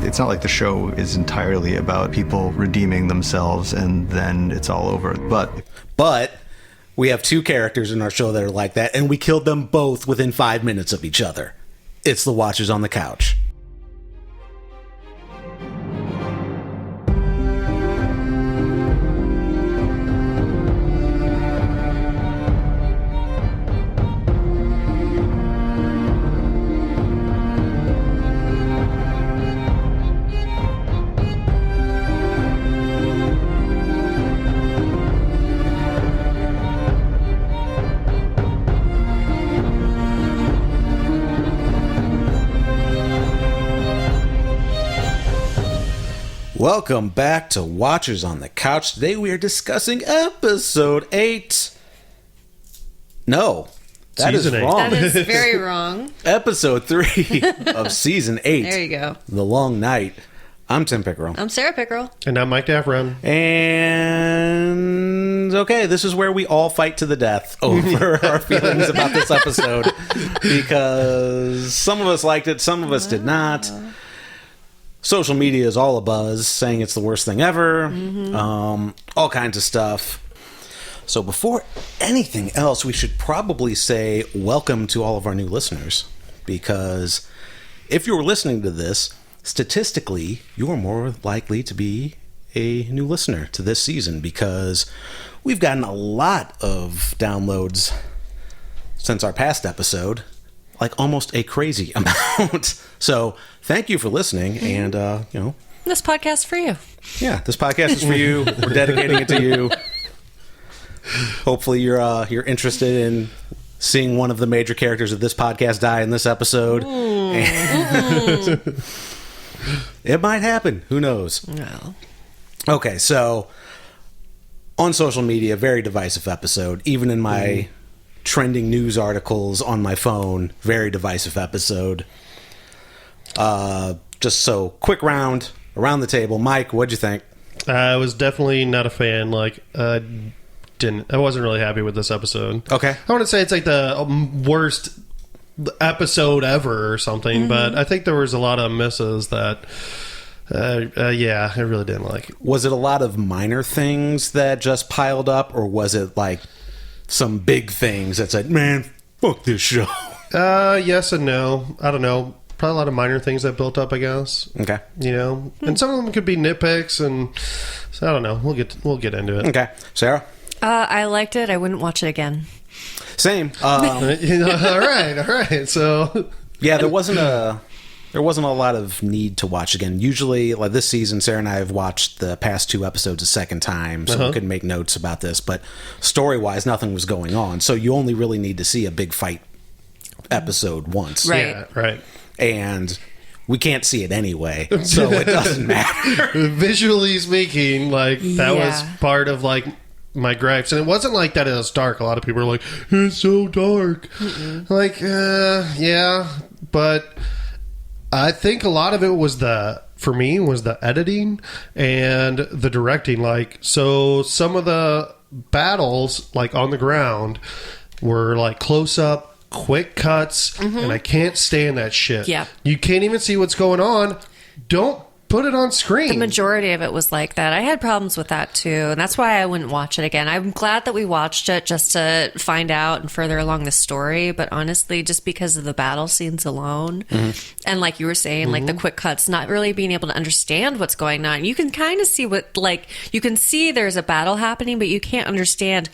It's not like the show is entirely about people redeeming themselves and then it's all over. But we have two characters in our show that are like that, and we killed them both within 5 minutes of each other. It's the Watchers on the Couch. Welcome back to Watchers on the Couch. Today we are discussing episode 8. No, that Season is 8. wrong. That is very wrong. Episode 3 of season 8. There you go. The Long Night. I'm Tim Pickerel. I'm Sarah Pickerel. And I'm Mike Daffron. And okay, this is where we all fight to the death over our feelings about this episode, because some of us liked it, some of us did not. Social media is all abuzz, saying it's the worst thing ever. All kinds of stuff. So before anything else, we should probably say welcome to all of our new listeners, because if you're listening to this, statistically, you're more likely to be a new listener to this season, because we've gotten a lot of downloads since our past episode, like almost a crazy amount. So thank you for listening, and This podcast for you. yeah, this podcast is for you. We're dedicating it to you. Hopefully you're interested in seeing one of the major characters of this podcast die in this episode. It might happen. Who knows? No. Okay, so on social media, very divisive episode. Even in my trending news articles on my phone, very divisive episode. Just so, quick round around the table. Mike, what'd you think? I was definitely not a fan. I wasn't really happy with this episode. Okay. I wouldn't say it's like the worst episode ever or something, but I think there was a lot of misses that, I really didn't like. Was it a lot of minor things that just piled up, or was it like some big things that said, man, fuck this show? Yes and no. I don't know. Probably a lot of minor things that built up, I guess. Okay. And some of them could be nitpicks, and so I don't know. We'll get into it. Okay. Sarah? I liked it. I wouldn't watch it again. Same. All right. So Yeah, there wasn't a lot of need to watch again. Usually, like this season, Sarah and I have watched the past 2 episodes a second time, so we could make notes about this. But story-wise, nothing was going on, so you only really need to see a big fight episode once. Right. yeah, right. And we can't see it anyway, so it doesn't matter. Visually speaking, that was Yeah. part of my gripes, and it wasn't like that it was dark. A lot of people are like, it's so dark. Yeah, but I think a lot of it was for me the editing and the directing. So some of the battles on the ground were close up, quick cuts, and I can't stand that shit. Yeah. You can't even see what's going on. Don't put it on screen. The majority of it was like that. I had problems with that too, and that's why I wouldn't watch it again. I'm glad that we watched it just to find out and further along the story, but honestly, just because of the battle scenes alone, and like you were saying, the quick cuts, not really being able to understand what's going on. You can kind of see you can see there's a battle happening, but you can't understand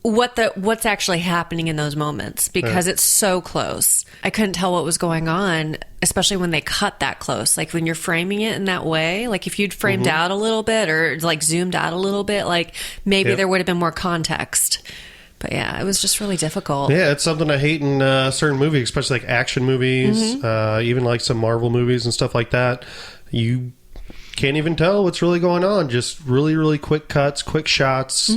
what's actually happening in those moments, because it's so close. I couldn't tell what was going on, especially when they cut that close. When you're framing it in that way, if you'd framed out a little bit or zoomed out a little bit, maybe there would have been more context. But yeah, it was just really difficult. Yeah, it's something I hate in certain movies, especially action movies, even some Marvel movies and stuff like that. You can't even tell what's really going on. Just really, really quick cuts, quick shots,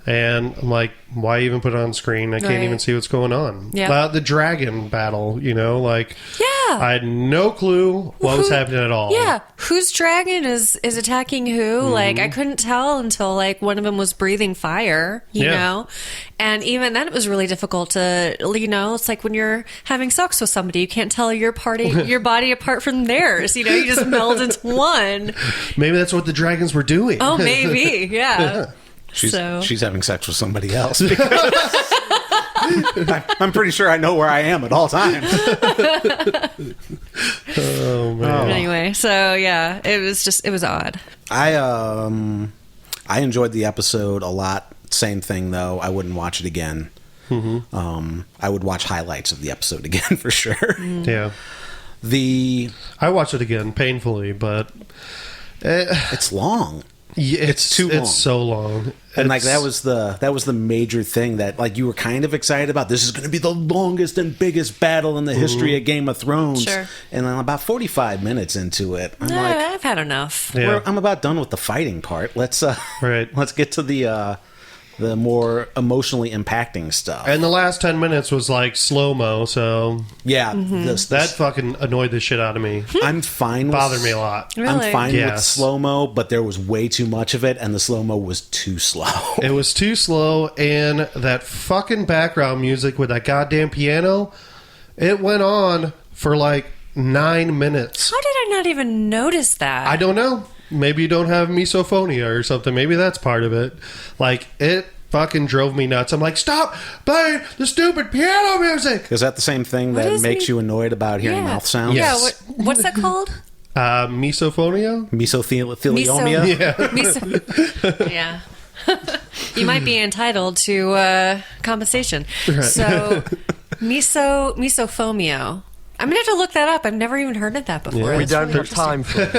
And I'm like, why even put it on screen? I can't Right. even see what's going on. Yeah. The dragon battle, like, Yeah. I had no clue what was happening at all. Yeah, whose dragon is attacking who? Like, I couldn't tell until like one of them was breathing fire, you Yeah. know, and even then it was really difficult to, it's like when you're having sex with somebody, you can't tell your body apart from theirs. You just meld into one. Maybe that's what the dragons were doing. Oh, maybe, yeah. She's having sex with somebody else. I'm pretty sure I know where I am at all times. Oh, man. Anyway, so yeah, it was odd. I enjoyed the episode a lot. Same thing though. I wouldn't watch it again. Mm-hmm. I would watch highlights of the episode again for sure. Yeah. I watched it again painfully, but it's long. Yeah, It's too long. It's so long. And like that was the major thing that like you were kind of excited about. This is going to be the longest and biggest battle in the history of Game of Thrones. Sure. And then about 45 minutes into it, I'm like, I've had enough. Yeah. I'm about done with the fighting part. Let's Right. let's get to the more emotionally impacting stuff. And the last 10 minutes was like slow-mo, so yeah, that fucking annoyed the shit out of me. I'm fine with Bothered me a lot. Really? I'm fine with Yes. slow-mo, but there was way too much of it, and the slow-mo was too slow. It was too slow, and that fucking background music with that goddamn piano, it went on for like 9 minutes. How did I not even notice that? I don't know. Maybe you don't have misophonia or something. Maybe that's part of it. Like, it fucking drove me nuts. I'm like, stop playing the stupid piano music. Is that the same thing What that is makes me- you annoyed about hearing Yeah. mouth sounds? Yeah, Yes. what's that called? Misophonia? Mesothelioma? Yeah. You might be entitled to compensation. So, misophomio. I'm gonna have to look that up. I've never even heard of that before. We That's don't really have time for it.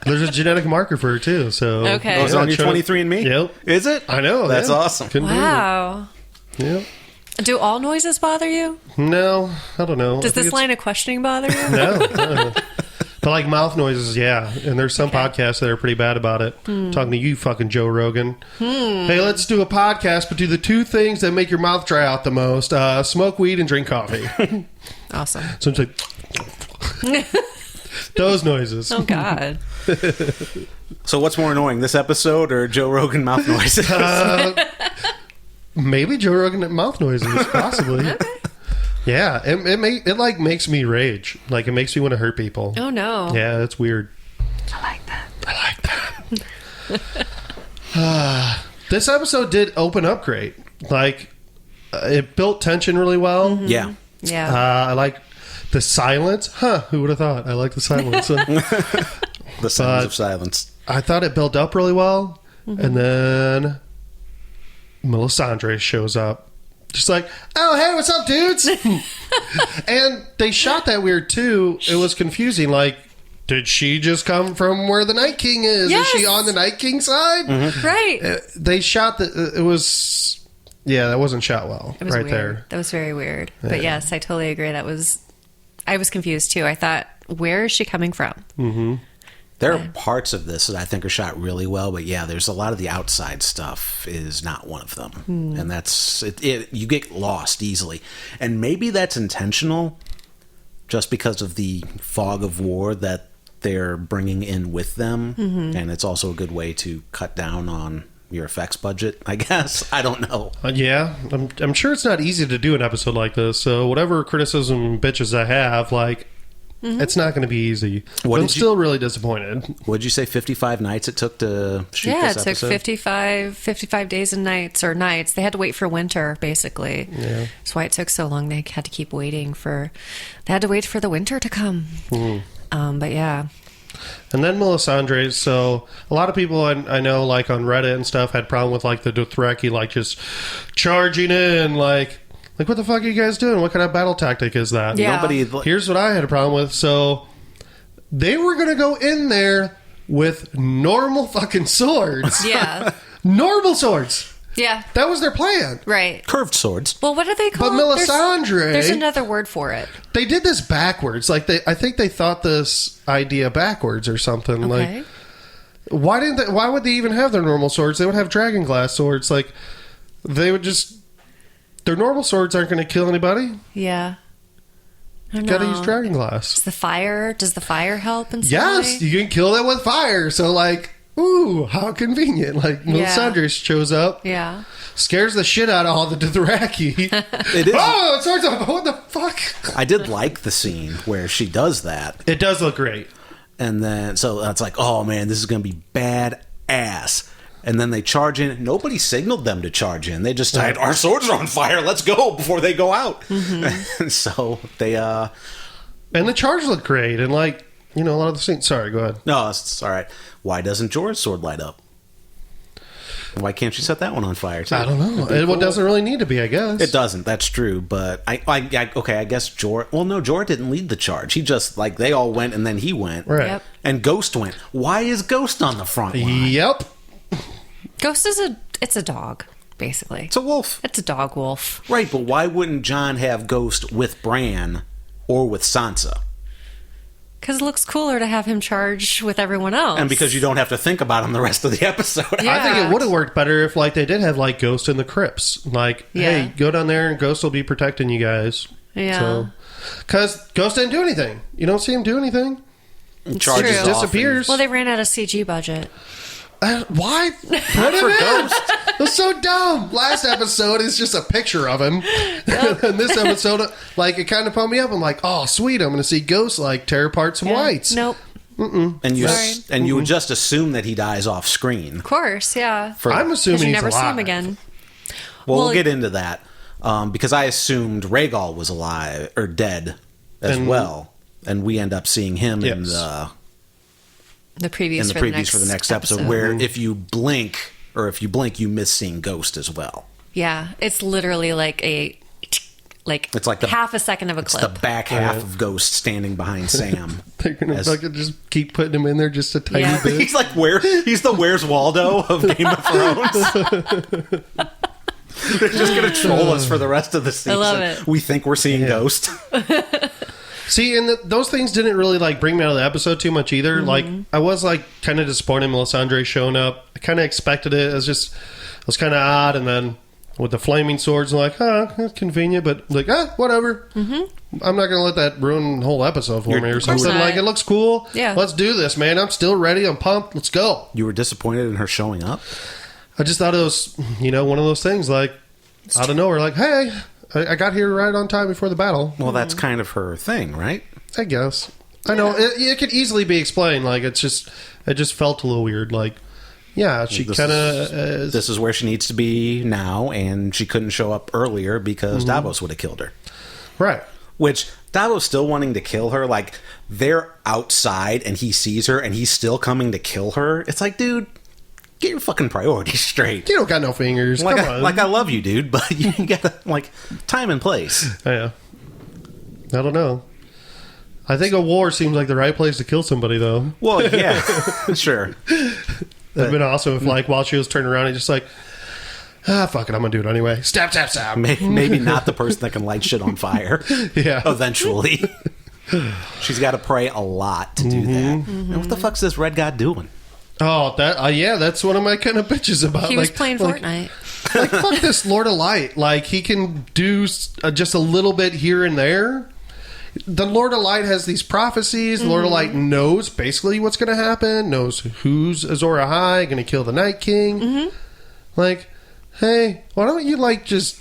There's a genetic marker for it, too. So Okay. Oh, it's on your try- 23andMe? Yep. Is it? I know. That's yeah. awesome. Couldn't believe Wow. it. Yep. Do all noises bother you? No, I don't know. Does I think this line of questioning bother you? No. But like mouth noises, yeah. And there's some podcasts that are pretty bad about it. Talking to you, fucking Joe Rogan. Hey, let's do a podcast, but do the two things that make your mouth dry out the most: smoke weed and drink coffee. Awesome. So it's like those noises. Oh, God. So what's more annoying, this episode or Joe Rogan mouth noises? Maybe Joe Rogan mouth noises, possibly. Yeah, it like makes me rage. Like it makes me want to hurt people. Oh, no. Yeah, that's weird. I like that. I like that. This episode did open up great. Like, it built tension really well. Yeah. Yeah. I like the silence. Who would have thought? I like the silence. The sounds of silence. I thought it built up really well. And then Melisandre shows up. Just like, oh, hey, what's up, dudes? And they shot that weird, too. It was confusing. Like, did she just come from where the Night King is? Yes. Is she on the Night King side? Right. They shot it was, yeah, that wasn't shot well It was right weird. there. That was very weird. But yes, I totally agree. I was confused too. I thought, where is she coming from? There are parts of this that I think are shot really well, but yeah, there's a lot of the outside stuff is not one of them. And that's it. You get lost easily. And maybe that's intentional just because of the fog of war that they're bringing in with them. And it's also a good way to cut down on your effects budget, I guess. I don't know. Yeah, I'm sure it's not easy to do an episode like this. So whatever criticism bitches I have, like, it's not going to be easy. But I'm still really disappointed. What'd you say, 55 nights it took to shoot Yeah, this it episode? took 55 days and nights, or nights. They had to wait for winter, basically. Yeah. That's why it took so long. They had to keep waiting they had to wait for the winter to come. But yeah. And then Melisandre, so a lot of people I know, like on Reddit and stuff, had problem with like the Dothraki, like just charging in, like what the fuck are you guys doing? What kind of battle tactic is that? Yeah. Here's what I had a problem with. So they were going to go in there with normal fucking swords. Yeah. Normal swords. Yeah. That was their plan. Right. Curved swords. Well, what are they called? Melisandre- There's another word for it. They did this backwards. Like I think they thought this idea backwards or something. Okay. Like Why would they even have their normal swords? They would have dragon glass swords. Like, they would just... Their normal swords aren't going to kill anybody. Yeah. I don't Gotta know. use dragon glass. Does the fire help in some Yes, way? you can kill them with fire. So, like, ooh, how convenient. Like, Melisandre shows up, Yeah. scares the shit out of all the Dothraki. It is. Oh, swords up. What the fuck? I did like the scene where she does that. It does look great. And then, so it's like, oh man, this is going to be badass. And then they charge in. Nobody signaled them to charge in. They just said, our swords are on fire. Let's go before they go out. Mm-hmm. And so they, And the charge looked great. And, like, you know, a lot of the scenes. Sorry, go ahead. no, it's all right. Why doesn't Jorah's sword light up? Why can't she set that one on fire too? I don't know. It doesn't really need to be, I guess. It doesn't. That's true. But I guess Jorah. Well, no, Jorah didn't lead the charge. He just like they all went and then he went. Right. Yep. And Ghost went. Why is Ghost on the front line? Yep. Ghost is it's a dog, basically. It's a wolf. It's a dog wolf. Right, but why wouldn't Jon have Ghost with Bran or with Sansa? Because it looks cooler to have him charge with everyone else. And because you don't have to think about him the rest of the episode. Yeah. I think it would have worked better if, like, they did have, like, Ghost in the crypts. Like, Yeah. hey, go down there and Ghost will be protecting you guys. Yeah. So, because Ghost didn't do anything. You don't see him do anything. Charges true. off Disappears. Well, they ran out of CG budget. Why? Put him in. That's so dumb. Last episode is just a picture of him. And this episode, like, it kind of pumped me up. I'm like, oh, sweet. I'm going to see Ghost, like, tear apart some Yeah. whites. Nope. And you Sorry. you would just assume that he dies off screen. Of course, yeah. I'm Because assuming you he's never see him alive. again. Well, Well, we'll get into that because I assumed Rhaegal was alive or dead as And- well, and we end up seeing him in Yes. The previews, the previews for the next episode, where if you blink, you miss seeing Ghost as well. Yeah, it's literally like It's like the- half a second of a It's clip. the back half of Ghost standing behind Sam. They're going to As- fucking just keep putting him in there just a tiny Yeah. bit. He's like he's the Where's Waldo of Game of Thrones. They're just gonna troll us for the rest of the season. love it. We think we're seeing Ghost. See, and those things didn't really, like, bring me out of the episode too much either. Mm-hmm. Like, I was, like, kind of disappointed in Melisandre showing up. I kind of expected it. It was kind of odd. And then with the flaming swords, I'm like, that's convenient. But, like, whatever. Mm-hmm. I'm not going to let that ruin the whole episode for me or something. not. Like, it looks cool. Yeah. Let's do this, man. I'm still ready. I'm pumped. Let's go. You were disappointed in her showing up? I just thought it was, one of those things, like, out of nowhere. Like, hey, I got here right on time before the battle. Well, that's kind of her thing, right? I guess. I know it could easily be explained. Like, it just felt a little weird. Like, yeah, she This kind is- of. This is where she needs to be now, and she couldn't show up earlier because Davos would have killed her. Right. Which Davos still wanting to kill her, like they're outside and he sees her and he's still coming to kill her. It's like, dude, get your fucking priorities straight. You don't got no fingers. Like, Come on. I love you, dude, but you gotta like time and place. Yeah. I don't know. I think a war seems like the right place to kill somebody, though. Well, yeah, sure. That'd been awesome if, like, while she was turning around, he's just like, fuck it, I'm gonna do it anyway. Stab, stab, stab. Maybe not the person that can light shit on fire. Yeah. Eventually, she's got to pray a lot to do that. And what the fuck's this red guy doing? Oh, yeah, that's one of my kind of bitches about. He was like, playing like, Fortnite. Like, fuck this Lord of Light. Like, he can do just a little bit here and there. The Lord of Light has these prophecies. The Lord of Light knows basically what's going to happen, knows who's Azor Ahai going to kill the Night King. Like, hey, why don't you, like, just...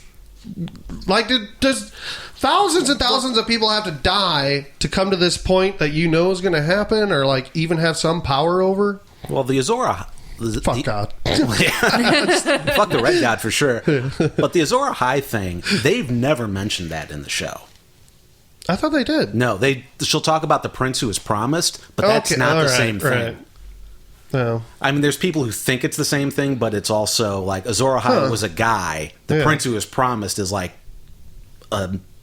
Like, does thousands and thousands of people have to die to come to this point that you know is going to happen, or, like, even have some power over? Well, the Azor... Fuck God. Fuck the red god for sure. But the Azor Ahai thing, they've never mentioned that in the show. I thought they did. No, she'll talk about the prince who was promised, but that's Okay, not the all right, same thing. right. No. I mean, there's people who think it's the same thing, but it's also like Azor Ahai was a guy. The Yeah. prince who was promised is like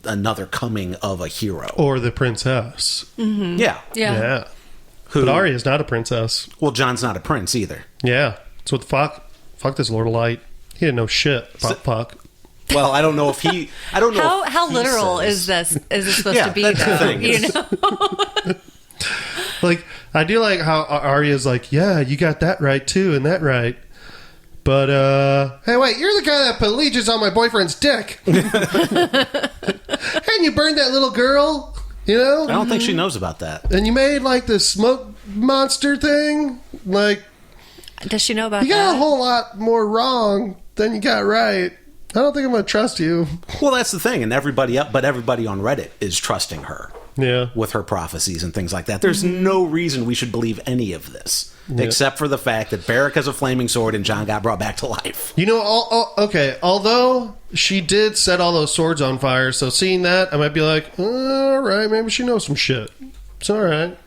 another coming of a hero. Or the princess. Yeah. Yeah. Who? But Arya's not a princess. Well, John's not a prince either. Yeah. So what the fuck? Fuck this Lord of Light. He didn't know shit about fuck. Well, I don't know if he. I don't know. How if he literal says- is this supposed Yeah, to be, that's the though? thing. You know? Like, I do like how Arya's like, yeah, you got that right too, and that right. But, hey, wait, you're the guy that put leeches on my boyfriend's dick. And you burned that little girl, you know? I don't think she knows about that. And you made, like, the smoke monster thing. Like, Does she know about you got that? a whole lot more wrong than you got right. I don't think I'm going to trust you. Well, that's the thing, and everybody on Reddit is trusting her. Yeah. With her prophecies and things like that. There's no reason we should believe any of this, except for the fact that Beric has a flaming sword and Jon got brought back to life. You know, okay, although she did set all those swords on fire, so seeing that, I might be like, all right, maybe she knows some shit. It's all right.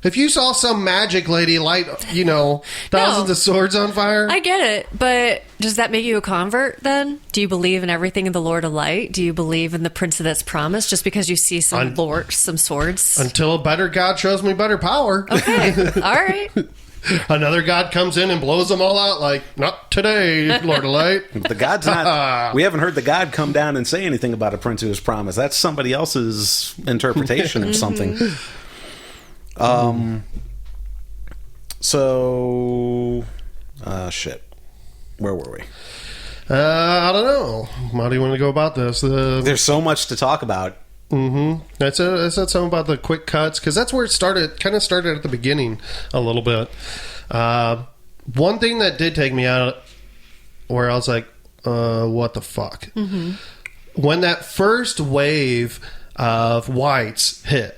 If you saw some magic lady light, you know, thousands of swords on fire. I get it, but does that make you a convert then? Do you believe in everything in the Lord of Light? Do you believe in the Prince that's promised just because you see some swords? Until a better god shows me better power. Okay, all right. Another god comes in and blows them all out like, not today, Lord of Light. The god's not... We haven't heard the god come down and say anything about a prince who was promised. That's somebody else's interpretation of something. Shit. Where were we? I don't know. How do you want to go about this? There's so much to talk about. Mm-hmm. I said something about the quick cuts, because that's where it started, kind of started at the beginning a little bit. One thing that did take me out, where I was like, what the fuck? Mm-hmm. When that first wave of whites hit,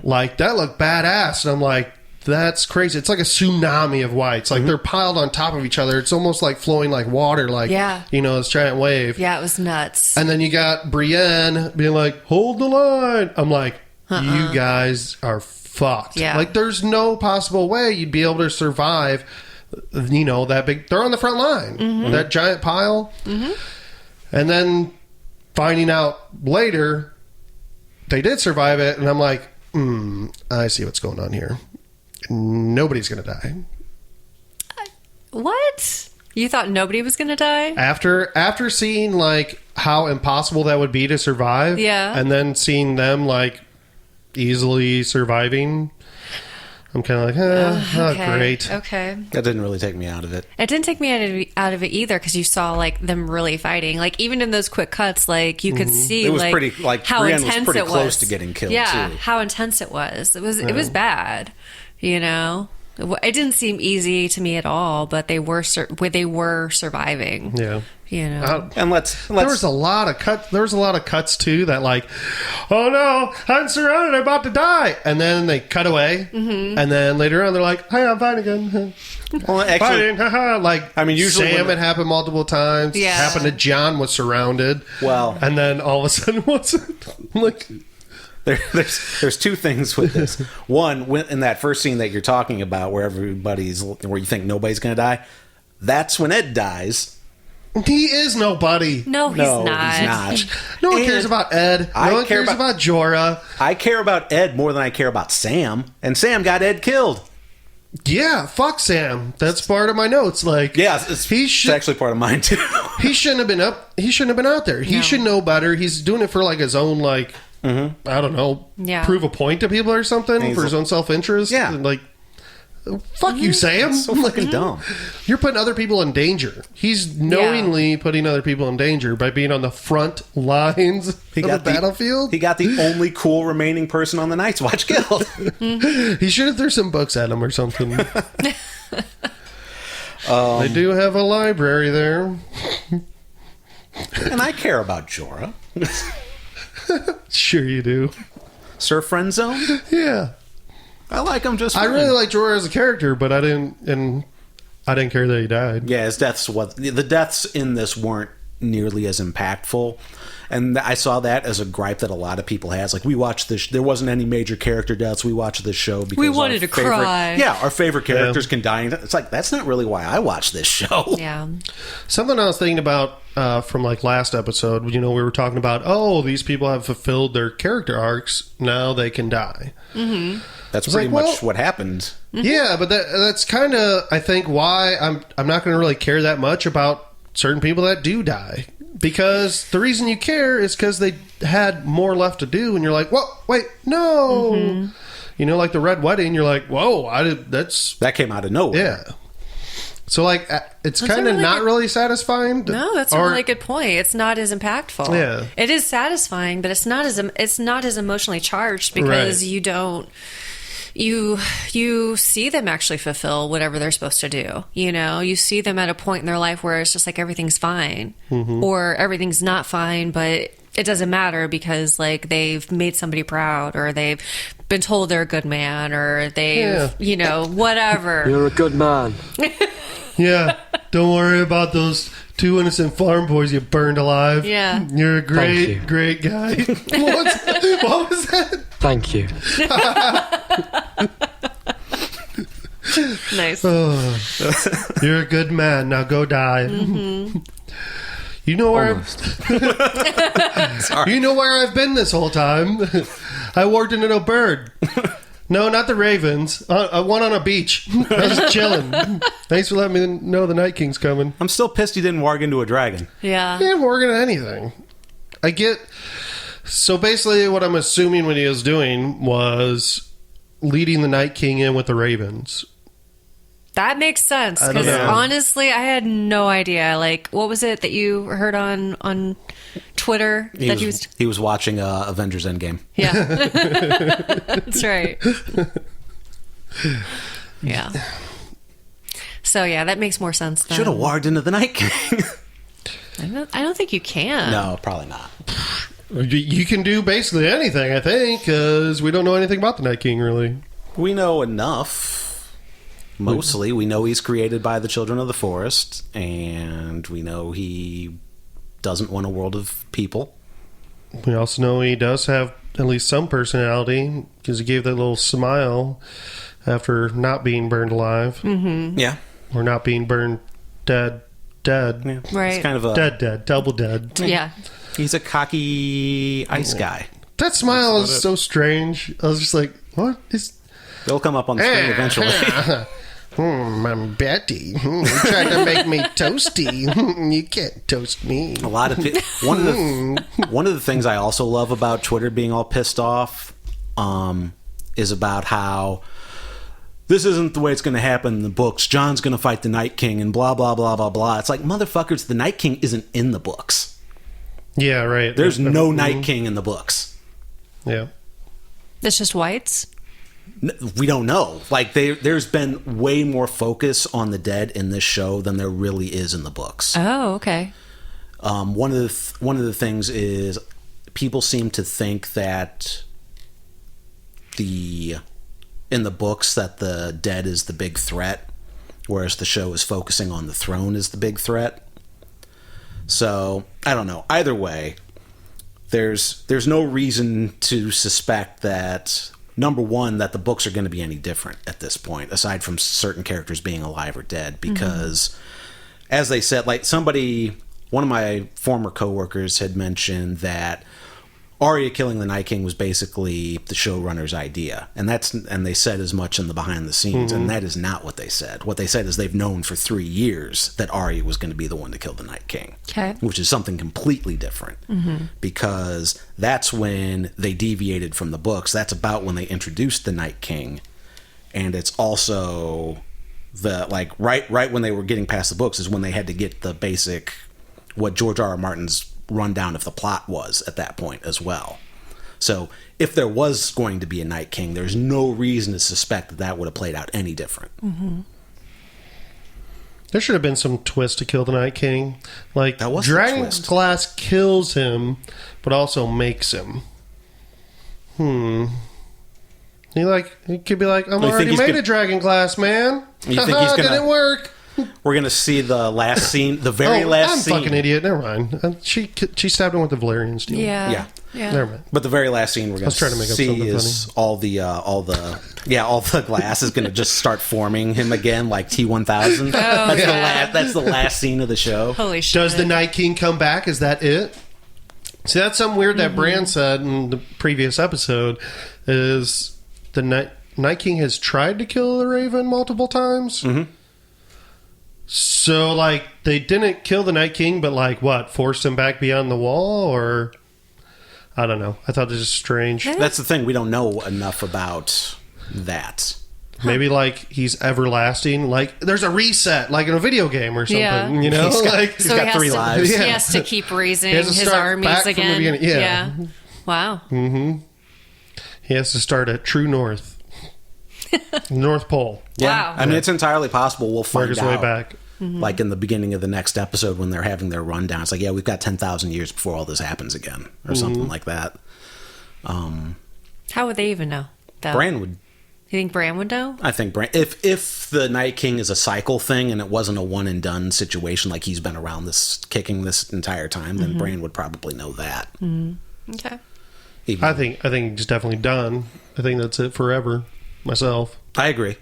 like, that looked badass, and I'm like, that's crazy. It's like a tsunami of whites. Like, they're piled on top of each other. It's almost like flowing like water, like, you know, this giant wave. Yeah, it was nuts. And then you got Brienne being like, hold the line. I'm like, you guys are fucked. Yeah. Like, there's no possible way you'd be able to survive, you know, that big... They're on the front line. That giant pile. And then finding out later, they did survive it. And I'm like, I see what's going on here. Nobody's going to die. What? You thought nobody was going to die? After seeing, like, how impossible that would be to survive, and then seeing them, like, easily surviving, I'm kind of like, okay. Great. Okay. That didn't really take me out of it. It didn't take me out of it either, because you saw, like, them really fighting. Like, even in those quick cuts, like, you could see, It was like, pretty, like, how Brienne intense was pretty it close to getting killed, yeah, too. how intense it was. It was bad, you know? It didn't seem easy to me at all, but they were surviving. Yeah. You know. And let's there was a lot of cuts too that, like, oh no, I'm surrounded, I'm about to die, and then they cut away, and then later on they're like, hey, I'm fine again. Well, actually, fine. Like, I mean, usually Sam, it happened multiple times. Yeah. Happened to John, was surrounded. Well, and then all of a sudden wasn't. Like, there's two things with this. One, in that first scene that you're talking about, where where you think nobody's going to die, that's when Ed dies. He is nobody. No, he's not. No one cares about Ed. No one cares about Jorah. I care about Ed more than I care about Sam, and Sam got Ed killed. Yeah, fuck Sam. That's part of my notes. Like, yeah, it's actually part of mine too. He shouldn't have been He shouldn't have been out there. He should know better. He's doing it for, like, his own, like, I don't know, prove a point to people or something, for his own self-interest. Yeah, and, like, fuck you, Sam. So fucking dumb. You're putting other people in danger. He's knowingly putting other people in danger by being on the front lines of the battlefield. He got the only cool remaining person on the Night's Watch killed. He should have threw some books at him or something. They do have a library there. And I care about Jorah. Sure you do. Sir Friendzone? Yeah. I like him just fine. I really like Jorah as a character, but I didn't care that he died. Yeah, the deaths in this weren't nearly as impactful. And I saw that as a gripe that a lot of people has. Like, we watched this, there wasn't any major character deaths. We watched this show because we wanted to cry. Yeah, our favorite characters can die. It's like, that's not really why I watched this show. Yeah. Something I was thinking about from, like, last episode, you know, we were talking about, these people have fulfilled their character arcs. Now they can die. Mm-hmm. That's pretty much what happened. Mm-hmm. Yeah, but that's kind of, I think, why I'm not going to really care that much about certain people that do die. Because the reason you care is because they had more left to do, and you're like, well, wait, no. Mm-hmm. like the Red Wedding, you're like, whoa, That came out of nowhere. yeah. So, like, it's That's a kind of really not good- really satisfying. No, that's a really good point. It's not as impactful. Yeah. It is satisfying, but it's not as emotionally charged because Right. you don't you see them actually fulfill whatever they're supposed to do. You see them at a point in their life where it's just like everything's fine or everything's not fine, but it doesn't matter because like they've made somebody proud or they've been told they're a good man or they've, whatever. You're a good man. Yeah. Don't worry about those 2 innocent farm boys you burned alive. Yeah. You're a Thank you. great guy. What was that? Thank you. Nice. You're a good man. Now go die. You know where you know where I've been this whole time. I worked in a bird. No, not the ravens. One on a beach. I was chilling. Thanks for letting me know the Night King's coming. I'm still pissed he didn't warg into a dragon. Yeah. I didn't work at anything. So basically what I'm assuming what he was doing was leading the Night King in with the ravens. That makes sense I don't because know. honestly, I had no idea. Like, what was it that you heard on Twitter that He was watching Avengers Endgame. Yeah, that's right. Yeah. So yeah, that makes more sense. Then. Should have warged into the Night King. I don't think you can. No, probably not. You can do basically anything, I think, because we don't know anything about the Night King, really. We know enough. Mostly, we know he's created by the Children of the Forest, and we know he doesn't want a world of people. We also know he does have at least some personality, because he gave that little smile after not being burned alive. Yeah. Or not being burned dead. Yeah. Right. He's kind of a... Dead, double dead. Yeah. He's a cocky ice guy. That smile is so strange. I was just like, what is... They'll come up on the screen eventually. I'm Betty. You tried to make me toasty. You can't toast me. A lot of one of the things I also love about Twitter being all pissed off is about how this isn't the way it's going to happen in the books. Jon's going to fight the Night King and blah blah blah blah blah. It's like, motherfuckers, the Night King isn't in the books. Yeah, right. There's no Night King in the books. Yeah. It's just whites. We don't know. Like there's been way more focus on the dead in this show than there really is in the books. Oh, okay. One of the things is people seem to think that in the books that the dead is the big threat, whereas the show is focusing on the throne as the big threat. So I don't know. Either way, there's no reason to suspect that. Number one, that the books are going to be any different at this point, aside from certain characters being alive or dead, because as they said, like one of my former coworkers had mentioned that Arya killing the Night King was basically the showrunner's idea, and they said as much in the behind the scenes, and that is not what they said. What they said is they've known for 3 years that Arya was going to be the one to kill the Night King, Okay. which is something completely different, because that's when they deviated from the books. That's about when they introduced the Night King, and it's also right when they were getting past the books is when they had to get the basic what George R.R. Martin's rundown of the plot was at that point as well. So if there was going to be a Night King, there's no reason to suspect that would have played out any different. There should have been some twist to kill the Night King. Like, That was the Dragon twist. Glass kills him, but also makes him. He could be like, I'm you think already he's made gonna- a Dragon Glass, man. You think he's gonna- Didn't work. We're going to see the last scene, the very last I'm scene. fucking idiot. Never mind. She stabbed him with the Valerian steel. Yeah. Never mind. But the very last scene we're going was trying to to make up see something is all the glass is going to just start forming him again like T-1000. That's the last scene of the show. Holy shit. Does the Night King come back? Is that it? See, that's something weird that Bran said in the previous episode. Is the Night King has tried to kill the Raven multiple times? So, like, they didn't kill the Night King, but, like, what? Forced him back beyond the wall? Or, I don't know. I thought this was strange. That's the thing. We don't know enough about that. Maybe like he's everlasting. Like there's a reset, like in a video game or something. Yeah. You know, He's got he 3 has lives. He Yeah. has to keep raising He has to his start armies back from the again. beginning. Yeah. Wow. he has to start at true north, North Pole. Yeah. Wow. I mean, it's entirely possible we'll Work find his out. way back. Like in the beginning of the next episode when they're having their rundown. It's like, yeah, we've got 10,000 years before all this happens again. Or something like that. How would they even know? Though? Bran would... You think Bran would know? I think Bran... If the Night King is a cycle thing and it wasn't a one-and-done situation, like he's been around this, kicking this entire time, then Bran would probably know that. Okay. Even- I think it's definitely done. I think that's it forever. Myself. I agree.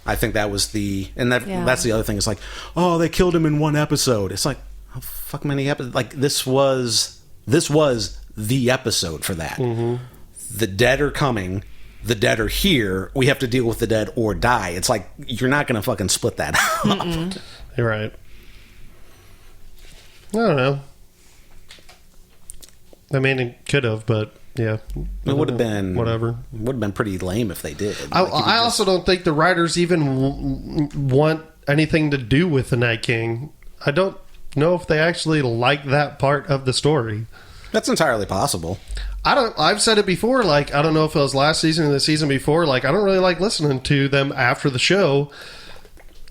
I think that was the... And Yeah. that's the other thing. It's like, oh, they killed him in one episode. It's like, how fuck many episodes? Like, this was the episode for that. The dead are coming. The dead are here. We have to deal with the dead or die. It's like, you're not going to fucking split that up. You're right. I don't know. I mean, it could have, but yeah. It would have been... Whatever. Would have been pretty lame if they did. I Like, you could also don't think the writers even want anything to do with the Night King. I don't know if they actually like that part of the story. That's entirely possible. I've said it before, like, I don't know if it was last season or the season before, like, I don't really like listening to them after the show.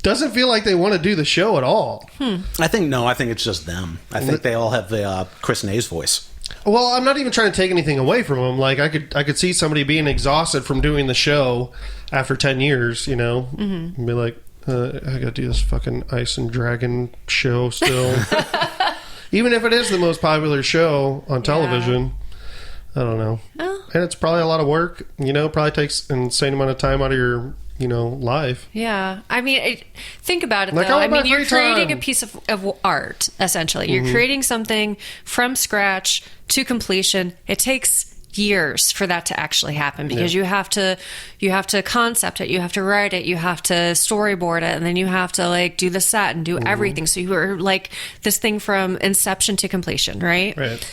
Doesn't feel like they want to do the show at all. I think it's just them. I think they all have the Chris Nay's voice. Well, I'm not even trying to take anything away from them. Like, I could see somebody being exhausted from doing the show after 10 years, you know, and be like, I gotta do this fucking Ice and Dragon show still. Even if it is the most popular show on television. I don't know. Oh. And it's probably a lot of work, you know, probably takes an insane amount of time out of your, you know, life. Yeah. I mean, think about it, Like, though. all I my mean, you're free creating time. a piece of art, essentially. You're creating something from scratch to completion. It takes years for that to actually happen because you have to concept it, you have to write it, you have to storyboard it, and then you have to like do the set and do everything. So you are like this thing from inception to completion, right? Right.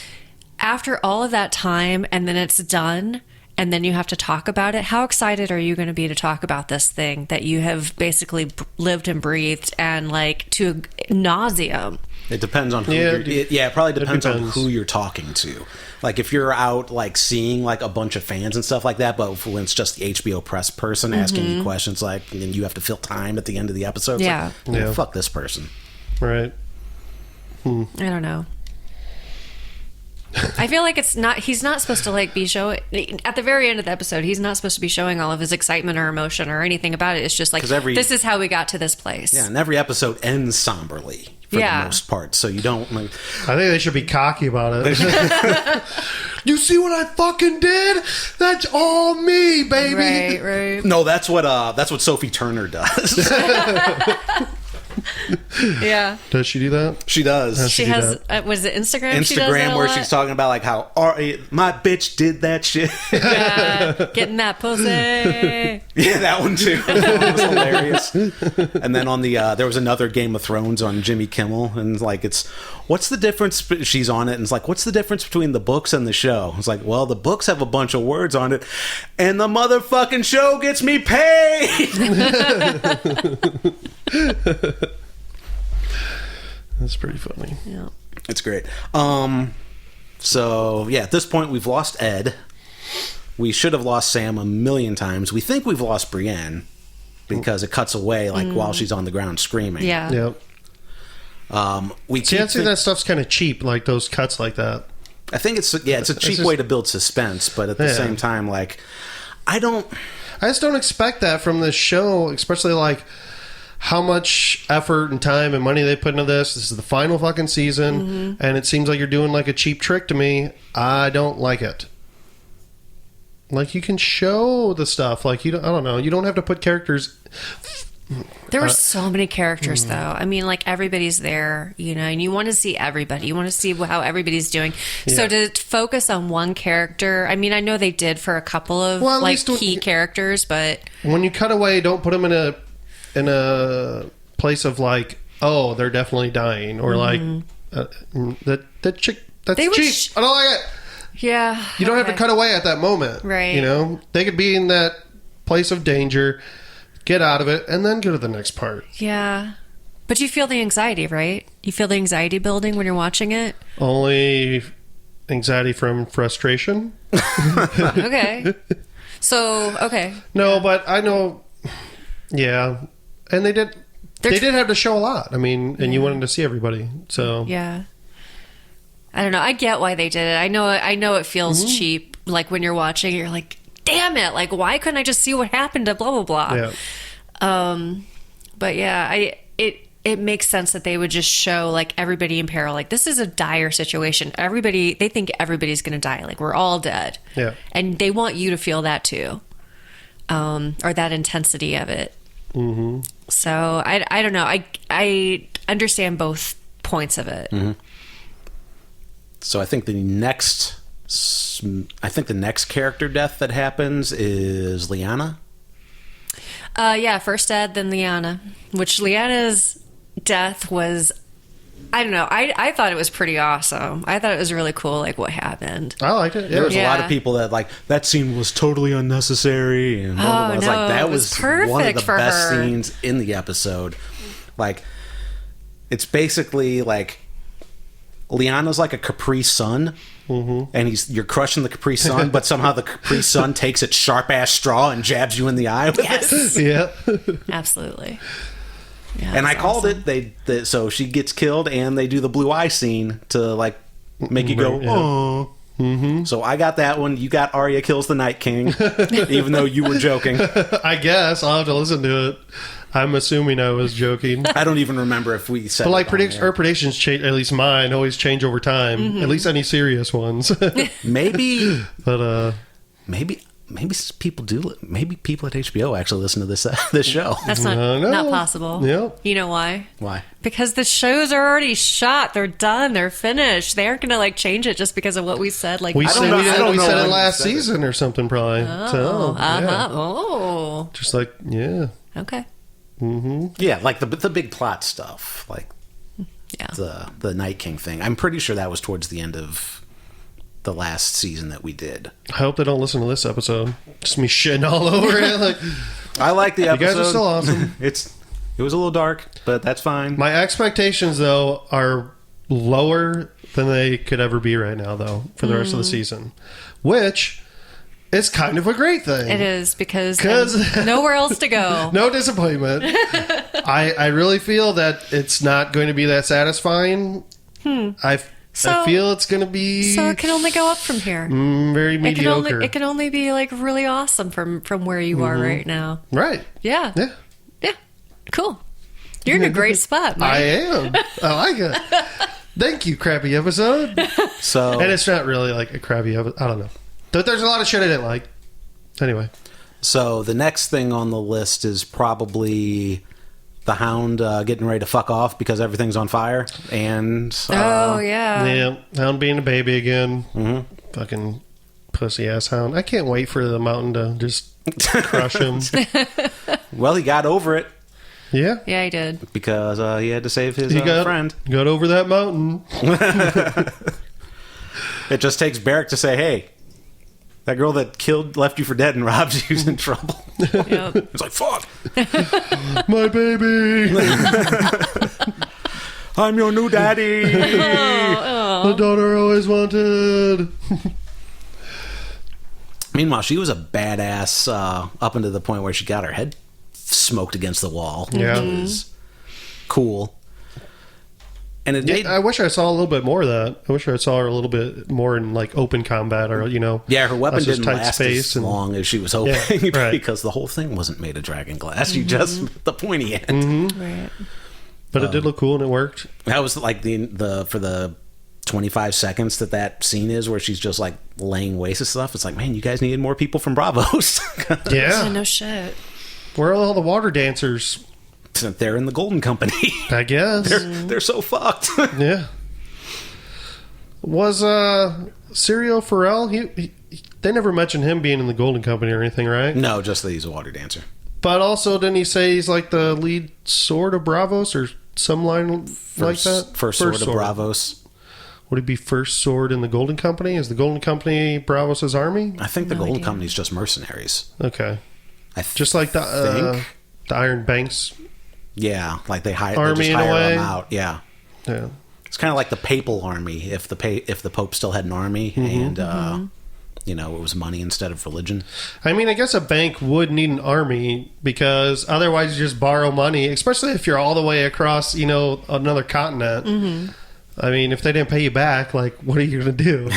After all of that time and then it's done and then you have to talk about it, how excited are you going to be to talk about this thing that you have basically lived and breathed and like to nauseum? It depends on who it probably depends on who you're talking to. Like if you're out like seeing like a bunch of fans and stuff like that, but when it's just the HBO press person asking you questions like, and then you have to fill time at the end of the episode. It's Yeah. like, well, fuck this person. Right. I don't know. I feel like he's not supposed to like be showing at the very end of the episode, he's not supposed to be showing all of his excitement or emotion or anything about it. It's just like, this is how we got to this place. Yeah, and every episode ends somberly for the most part. So you don't like, I think they should be cocky about it. You see what I fucking did? That's all me, baby. Right. no, that's what Sophie Turner does. Yeah. Does she do that? She does. She has, was it Instagram? She does that Instagram a where lot? she's talking about like how my bitch did that shit. Getting that pussy. Yeah, that one too. That one was hilarious. And then on the there was another Game of Thrones on Jimmy Kimmel, and like what's the difference? She's on it, and it's like, what's the difference between the books and the show? It's like, well, the books have a bunch of words on it, and the motherfucking show gets me paid. That's pretty funny. Yeah. It's great. So yeah, at this point we've lost Ed. We should have lost Sam a million times. We think we've lost Brienne because it cuts away like while she's on the ground screaming. Yeah. Yep. We See, I think that stuff's kind of cheap, like those cuts like that. I think it's a cheap way to build suspense, but at the same time, like I just don't expect that from this show, especially like how much effort and time and money they put into this. This is the final fucking season, and it seems like you're doing like a cheap trick to me. I don't like it. Like, you can show the stuff. Like, I don't know. You don't have to put characters. There were so many characters, though. I mean, like, everybody's there, you know, and you want to see everybody. You want to see how everybody's doing. Yeah. So to focus on one character, I mean, I know they did for a couple of, Well, at like, least key characters, but... When you cut away, don't put them in a place of like, oh, they're definitely dying, or like that chick that's They were cheap. I don't like it. Yeah. You don't have to cut away at that moment, Right. You know, they could be in that place of danger, get out of it, and then go to the next part. Yeah. But you feel the anxiety, right? You feel the anxiety building when you're watching it? Only anxiety from frustration. Okay. So, okay. No, but I know. Yeah, and they did. They did have to show a lot. I mean, and you wanted to see everybody. So Yeah. I don't know. I get why they did it. I know it feels cheap. Like when you're watching, you're like, damn it. Like, why couldn't I just see what happened to blah, blah, blah? Yeah. But yeah, it makes sense that they would just show like everybody in peril. Like, this is a dire situation. They think everybody's going to die. Like, we're all dead. Yeah. And they want you to feel that too. Or that intensity of it. Mm-hmm. So I don't know. I understand both points of it. Mm-hmm. So I think the next character death that happens is Lyanna. Yeah, first Ed, then Lyanna. Which Lyanna's death was, I don't know. I thought it was pretty awesome. I thought it was really cool, like what happened. I liked it. Yeah. There was a lot Yeah. of people that like that scene was totally unnecessary, and I was no, like, that it was was one of perfect the for best her. scenes in the episode. Like, it's basically like Lyanna's like a Capri Sun, and you're crushing the Capri Sun, but somehow the Capri Sun takes its sharp ass straw and jabs you in the eye with it. Yes. Yeah. Absolutely. Yeah, And I that's called awesome. it. So she gets killed, and they do the blue eye scene to like make you go, Right, yeah. oh. Mm-hmm. So I got that one. You got Arya kills the Night King, even though you were joking. I guess I'll have to listen to it. I'm assuming I was joking. I don't even remember if we said. But like it on there. our predictions change, at least mine always change over time. At least any serious ones. maybe But people do. Maybe people at HBO actually listen to this show. That's not, No. not possible. Yep. You know why? Why? Because the shows are already shot. They're done. They're finished. They aren't going to like change it just because of what we said. Like, we I said don't we, know- I did, don't we know said when it you last said it. season or something probably. So, yeah. Oh, Just like, yeah. okay. Yeah, like the big plot stuff, like Yeah. the Night King thing. I'm pretty sure that was towards the end of the last season that we did. I hope they don't listen to this episode. Just me shitting all over it. Like, I like the episode. you guys are still awesome. It was a little dark, but that's fine. My expectations, though, are lower than they could ever be right now, though, for the rest of the season. Which is kind of a great thing. It is because 'Cause- nowhere else to go. No disappointment. I really feel that it's not going to be that satisfying. I feel it's going to be So it can only go up from here. very mediocre. It can only be like really awesome from where you are right now. Right. Yeah. Yeah. Yeah. Cool. You're in a great spot, Mike. I am. I like it. Thank you, crappy episode. So And it's not really like a crappy episode. I don't know. There's a lot of shit I didn't like. Anyway. So the next thing on the list is probably the Hound getting ready to fuck off because everything's on fire. And Oh, yeah. Yeah. Hound being a baby again. Fucking pussy ass hound. I can't wait for the mountain to just crush him. well, he got over it Yeah. Yeah, I did. because he had to save his He friend. got over that mountain. It just takes Barrick to say, "Hey, that girl that left you for dead and robbed you's in trouble." Yep. It's like, "Fuck, My baby. I'm your new daddy." The daughter I always wanted. Meanwhile, she was a badass up until the point where she got her head smoked against the wall. Yeah. Which was cool. And it made, I wish I saw a little bit more of that. I wish I saw her a little bit more in like open combat or, yeah, her weapon less just didn't tight last space as and- long as she was hoping Yeah, right. because the whole thing wasn't made of dragon glass. You just the pointy end. Right. But it did look cool and it worked. That was like the for the 25 seconds that scene is where she's just like laying waste of stuff. It's like, man, you guys needed more people from Bravos. Yeah, Yeah. no shit. Where are all the water dancers? They're in the Golden Company. I guess. They're so fucked. Yeah. Was Serial Pharrell? They never mentioned him being in the Golden Company or anything, right? No, just that he's a water dancer. But also, didn't he say he's like the lead sword of Bravos or some line like that? First sword of Bravos. Would he be first sword in the Golden Company? Is the Golden Company Bravos' army? I think the No Golden idea. Company's just mercenaries. Okay. Just like the Iron Banks. Yeah, like they just Army in a hire way. them out. Yeah. Yeah. It's kind of like the papal army if the Pope still had an army and it was money instead of religion. I mean, I guess a bank would need an army because otherwise you just borrow money, especially if you're all the way across, another continent. Mm-hmm. I mean, if they didn't pay you back, like, what are you going to do?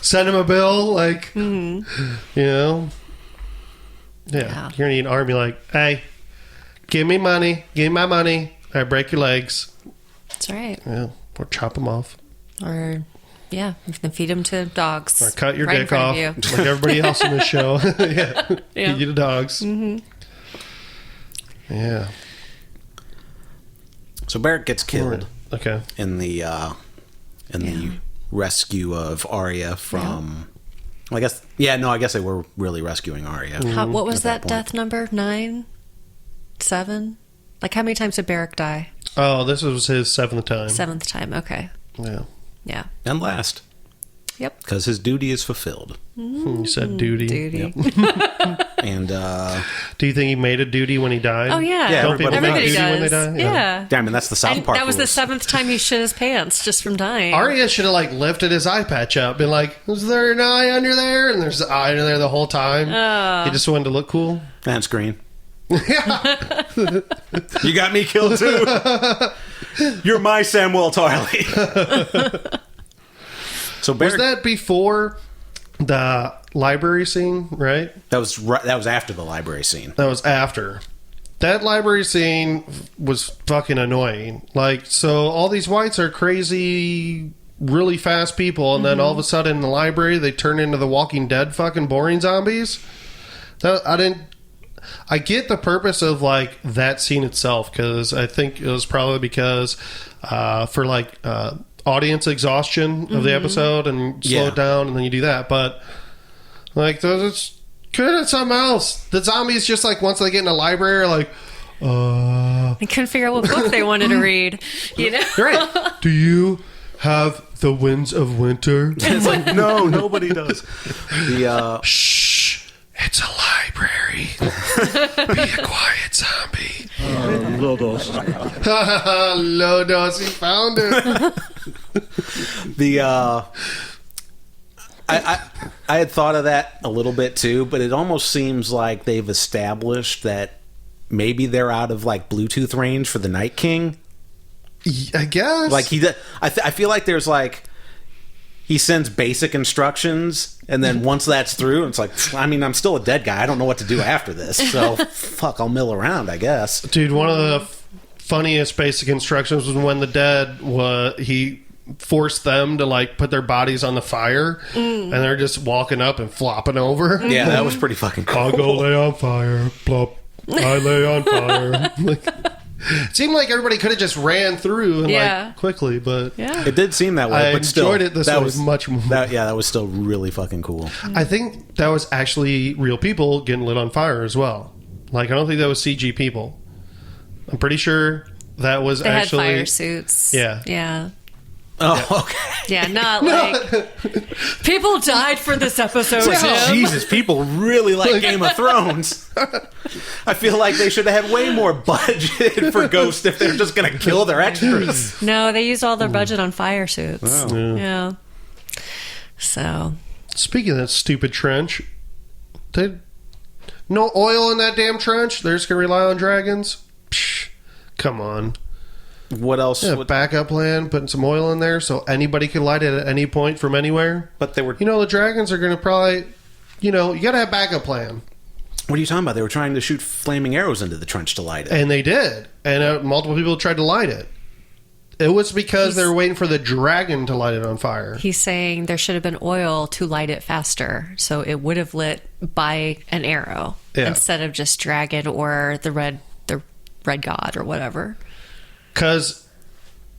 Send them a bill? Like, Yeah, you're going to need an army like, hey, give me money, give me my money, I break your legs. That's right. Yeah, or chop them off. Or, you can feed them to dogs. Or cut your right in dick front off, of you. like everybody else in the show. Yeah. Feed you to dogs. Mm-hmm. Yeah. So Barrett gets killed Okay. in the rescue of Arya from. Well, I guess they were really rescuing Arya. What was at that death number? 9? 7? Like, how many times did Barrack die? Oh, this was his 7th time. 7th time. Okay. Yeah. Yeah. And last. Yep. Because his duty is fulfilled. You said duty. Duty. And Do you think he made a duty when he died? Oh, yeah. Yeah, Don't people Everybody make a duty when they does. die? Yeah. I mean, that's the South And Park that was rules. the 7th time he shit his pants just from dying. Arya should have lifted his eye patch up, been like, "Is there an eye under there?" And there's an eye under there the whole time. He just wanted to look cool. And screen. You got me killed too. You're my Samuel Tarly. So Was that before the library scene? Right. That was after the library scene. That was after. That library scene was fucking annoying. Like, so all these whites are crazy, really fast people, and then all of a sudden in the library they turn into the Walking Dead fucking boring zombies. I get the purpose of that scene itself, because I think it was probably because for audience exhaustion of the episode and slow it down, and then you do that. But those could have something else. The zombies just once they get in a library are I couldn't figure out what book they wanted to read. right. Do you have The Winds of Winter? It's no, nobody does. Shh. It's a library. Be a quiet zombie. Low dose. Low dose. He found it. I had thought of that a little bit too, but it almost seems like they've established that maybe they're out of Bluetooth range for the Night King. I guess. I feel like there's he sends basic instructions, and then once that's through, it's I'm still a dead guy. I don't know what to do after this, so fuck, I'll mill around, I guess. Dude, one of the funniest basic instructions was when the dead he forced them to put their bodies on the fire, and they're just walking up and flopping over. Yeah, that was pretty fucking cool. I'll go lay on fire. Plop. I lay on fire. It seemed like everybody could have just ran through and quickly, but It did seem that way, I but still, enjoyed it this way much more. That was still really fucking cool. I think that was actually real people getting lit on fire as well. I don't think that was CG people. I'm pretty sure that was They actually had fire suits. Yeah. Yeah. Oh, okay. Yeah, not people died for this episode. Jim. Jesus, people really like Game of Thrones. I feel like they should have had way more budget for Ghost if they're just going to kill their extras. No, they used all their budget on fire suits. Oh. Yeah. So. Speaking of that stupid trench, no oil in that damn trench? They're just going to rely on dragons? Psh, come on. What else? Yeah, backup plan, putting some oil in there so anybody can light it at any point from anywhere. But they were... the dragons are going to probably... you got to have backup plan. What are you talking about? They were trying to shoot flaming arrows into the trench to light it. And they did. And multiple people tried to light it. It was because they were waiting for the dragon to light it on fire. He's saying there should have been oil to light it faster, so it would have lit by an arrow instead of just dragon or the red god or whatever. Because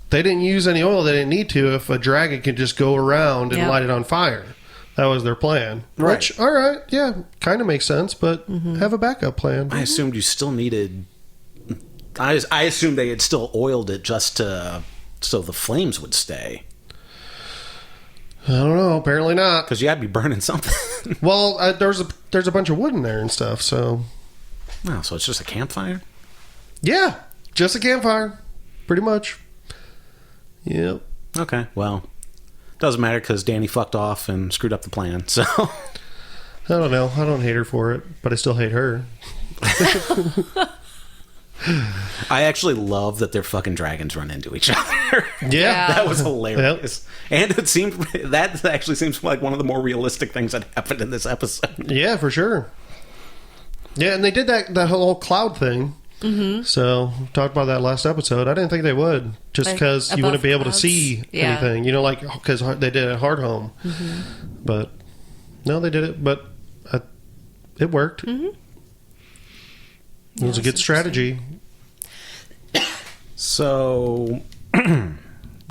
they didn't use any oil. They didn't need to if a dragon could just go around and light it on fire. That was their plan. Right. Which, all right, yeah, kind of makes sense, but have a backup plan. I assumed you still needed... I assumed they had still oiled it just so the flames would stay. I don't know. Apparently not. Because you had to be burning something. Well, there's a bunch of wood in there and stuff, so... Oh, so it's just a campfire? Yeah, just a campfire, pretty much. Yep. Okay, well, doesn't matter because Danny fucked off and screwed up the plan, so... I don't know. I don't hate her for it, but I still hate her. I actually love that their fucking dragons run into each other. Yeah. That was hilarious. And it seemed... That actually seems like one of the more realistic things that happened in this episode. Yeah, for sure. Yeah, and they did that whole cloud thing. Mm-hmm. So, talked about that last episode. I didn't think they would, just Like, because you wouldn't be able clouds? to see Yeah. anything. You know, like, because they did it at Hard Home. Mm-hmm. But, no, they did it, but it worked. Mm-hmm. It was a good strategy. So,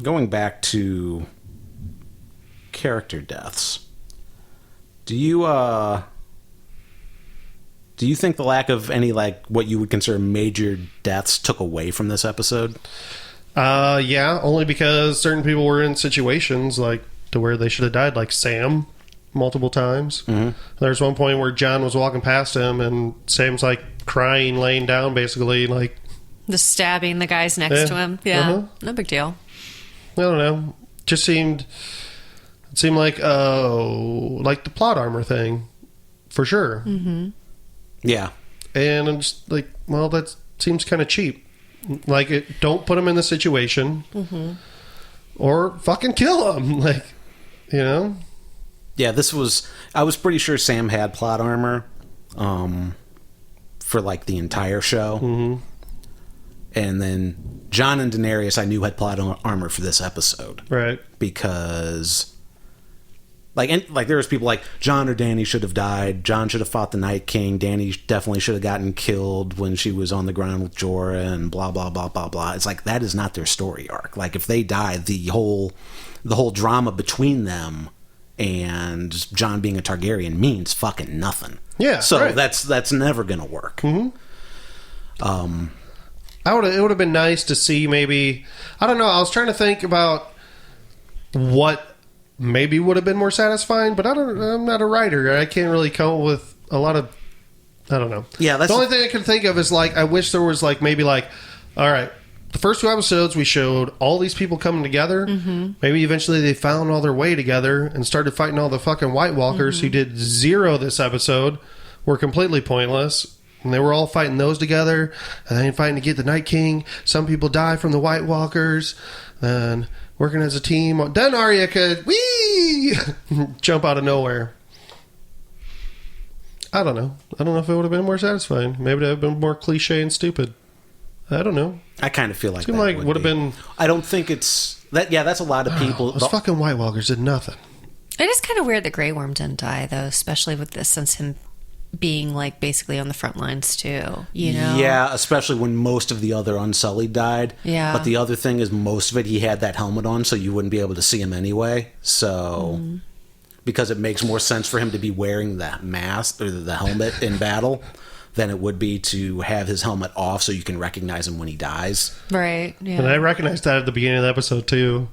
going back to character deaths, do you think the lack of any, like, what you would consider major deaths took away from this episode? Yeah, only because certain people were in situations, like, to where they should have died, like Sam, multiple times. Mm-hmm. There's one point where John was walking past him, and Sam's, like, crying, laying down, basically, like... Just stabbing the guys next to him. Yeah, Uh-huh. no big deal. I don't know. Just seemed like the plot armor thing, for sure. Mm-hmm. Yeah. And I'm just like, well, that seems kind of cheap. Like, don't put him in the situation, or fucking kill him. Like, you know. Yeah, I was pretty sure Sam had plot armor, for like the entire show. Mm-hmm. And then Jon and Daenerys I knew had plot armor for this episode. Right. Because there was people like Jon or Dany should have died. Jon should have fought the Night King. Dany definitely should have gotten killed when she was on the ground with Jorah and blah blah blah blah blah. It's like that is not their story arc. Like if they die, the whole drama between them and Jon being a Targaryen means fucking nothing. Yeah. So right. that's never gonna work. Mm-hmm. It would have been nice to see maybe, I don't know, I was trying to think about what maybe would have been more satisfying, but I'm not a writer. I can't really come up with a lot of, I don't know. Yeah, that's the only thing I can think of is like, I wish there was like maybe like, all right, the first 2 episodes we showed all these people coming together. Mm-hmm. Maybe eventually they found all their way together and started fighting all the fucking White Walkers who did 0 this episode, were completely pointless. And they were all fighting those together, and then fighting to get the Night King. Some people die from the White Walkers, and working as a team. Then Arya could jump out of nowhere. I don't know. I don't know if it would have been more satisfying. Maybe it would have been more cliche and stupid. I don't know. I kind of feel like Seemed that like would have been. I don't think it's that. Yeah, that's a lot of people. Those fucking White Walkers did nothing. It is kind of weird that Grey Worm didn't die, though, especially with this, since him being like basically on the front lines too, you know? Yeah, especially when most of the other Unsullied died. Yeah. But the other thing is most of it he had that helmet on, so you wouldn't be able to see him anyway. So because it makes more sense for him to be wearing that mask or the helmet in battle than it would be to have his helmet off so you can recognize him when he dies. Right. Yeah. And I recognized that at the beginning of the episode too,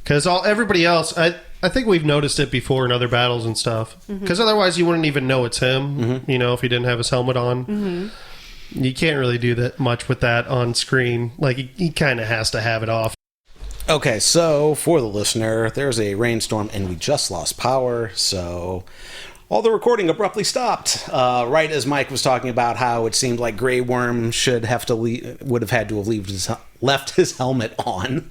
because everybody else, I think we've noticed it before in other battles and stuff. Because otherwise you wouldn't even know it's him, you know, if he didn't have his helmet on. You can't really do that much with that on screen. Like, he kind of has to have it off. Okay, so for the listener, there's a rainstorm and we just lost power, so all the recording abruptly stopped. Right as Mike was talking about how it seemed like Grey Worm would have had to have left his helmet on.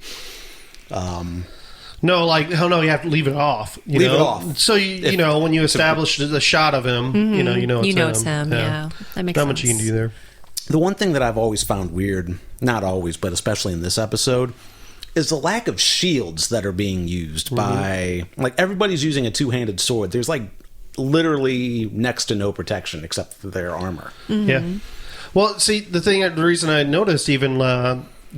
No, like, hell no, you have to leave it off. Leave it off. So, you know, when you establish the shot of him, you know it's him. Yeah. That makes sense. Not much you can do there. The one thing that I've always found weird, not always, but especially in this episode, is the lack of shields that are being used by, like, everybody's using a two-handed sword. There's, like, literally next to no protection except for their armor. Yeah. Well, see, the reason I noticed even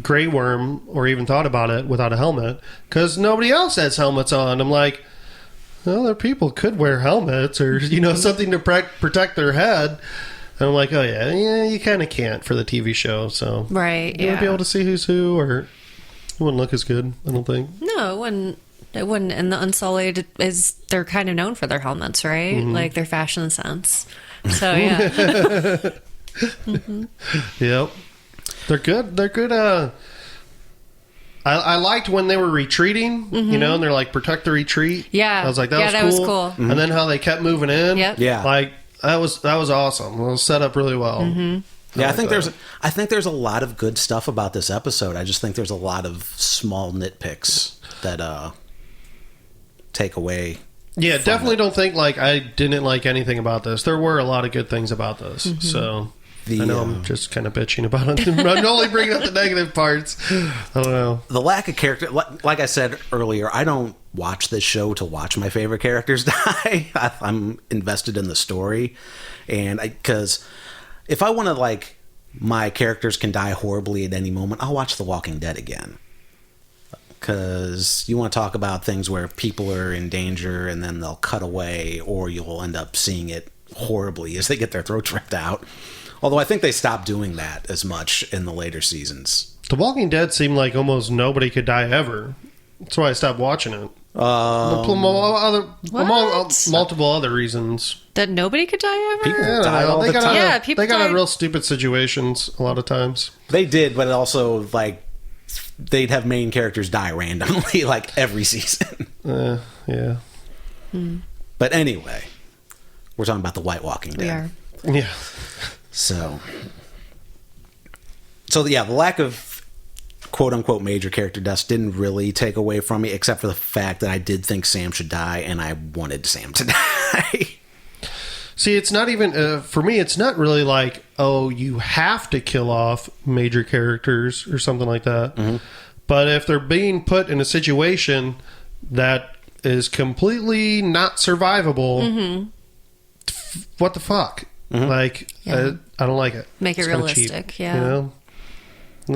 Grey Worm, or even thought about it without a helmet, because nobody else has helmets on. I'm like, well, other people could wear helmets or, you know, something to protect their head. And I'm like, oh, yeah, you kind of can't for the TV show. So, right, you wouldn't be able to see who's who, or it wouldn't look as good, I don't think. No, it wouldn't. It wouldn't. And the Unsullied they're kind of known for their helmets, right? Like their fashion sense. So, yeah. Yep. They're good. They're good. I liked when they were retreating, you know, and they're like, protect the retreat. Yeah. I was like, that was cool. Mm-hmm. And then how they kept moving in. Yep. Yeah. Like, that was awesome. It was set up really well. Yeah, I think there's a lot of good stuff about this episode. I just think there's a lot of small nitpicks that take away. Yeah, definitely don't think like I didn't like anything about this. There were a lot of good things about this. So I know I'm just kind of bitching about it. I'm only bringing up the negative parts. I don't know. The lack of character, like I said earlier, I don't watch this show to watch my favorite characters die. I'm invested in the story, and because if I want to, like, my characters can die horribly at any moment, I'll watch The Walking Dead again. Because you want to talk about things where people are in danger and then they'll cut away, or you'll end up seeing it horribly as they get their throats ripped out. Although I think they stopped doing that as much in the later seasons. The Walking Dead seemed like almost nobody could die ever. That's why I stopped watching it. Among multiple other reasons. That nobody could die ever? People Yeah, died all the time. Yeah, people they got died. in real stupid situations a lot of times. They did, but also, like, they'd have main characters die randomly, like, every season. Yeah. But anyway, we're talking about the White Walking Dead. We are. Yeah. So yeah, the lack of quote-unquote major character deaths didn't really take away from me, except for the fact that I did think Sam should die, and I wanted Sam to die. See, it's not even, for me, it's not really like, oh, you have to kill off major characters or something like that. But if they're being put in a situation that is completely not survivable, what the fuck? Like, Yeah. I don't like it. Make it It's kinda realistic, cheap, yeah. You know?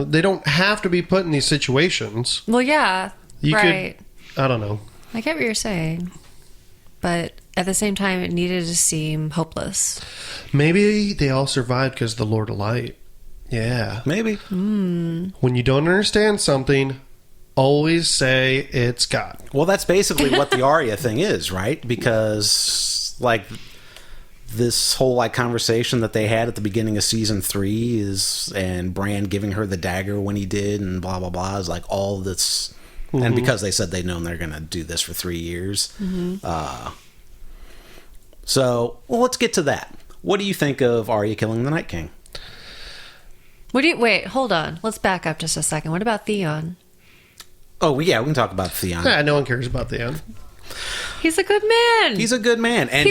They don't have to be put in these situations. Well, yeah. You right. could, I don't know. I get what you're saying. But at the same time, it needed to seem hopeless. Maybe they all survived because of the Lord of Light. Yeah. Maybe. When you don't understand something, always say it's God. Well, that's basically what the Arya thing is, right? Because, like, this whole, like, conversation that they had at the beginning of season 3 is, and Bran giving her the dagger when he did, and blah blah blah, is like all this. And because they said they'd known they're gonna do this for 3 years. So, well, let's get to that. What do you think of Arya killing the Night King? Wait, hold on. Let's back up just a second. What about Theon? Oh yeah, we can talk about Theon. Yeah, no one cares about the end. He's a good man. He's a good man, and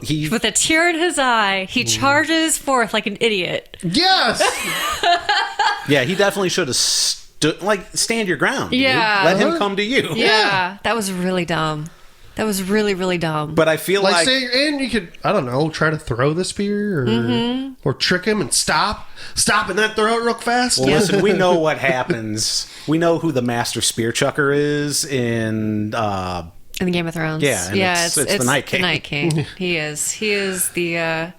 He with a tear in his eye, he charges forth like an idiot. Yes! yeah, he definitely should have stand your ground. Dude. Yeah. Let him come to you. Yeah, that was really dumb. That was really, really dumb. But I feel like say, and you could, I don't know, try to throw the spear or trick him and stop and then throw it real fast. well, listen, we know what happens. We know who the master spear chucker is in in the Game of Thrones. Yeah, and it's the Night King. The Night King. He is the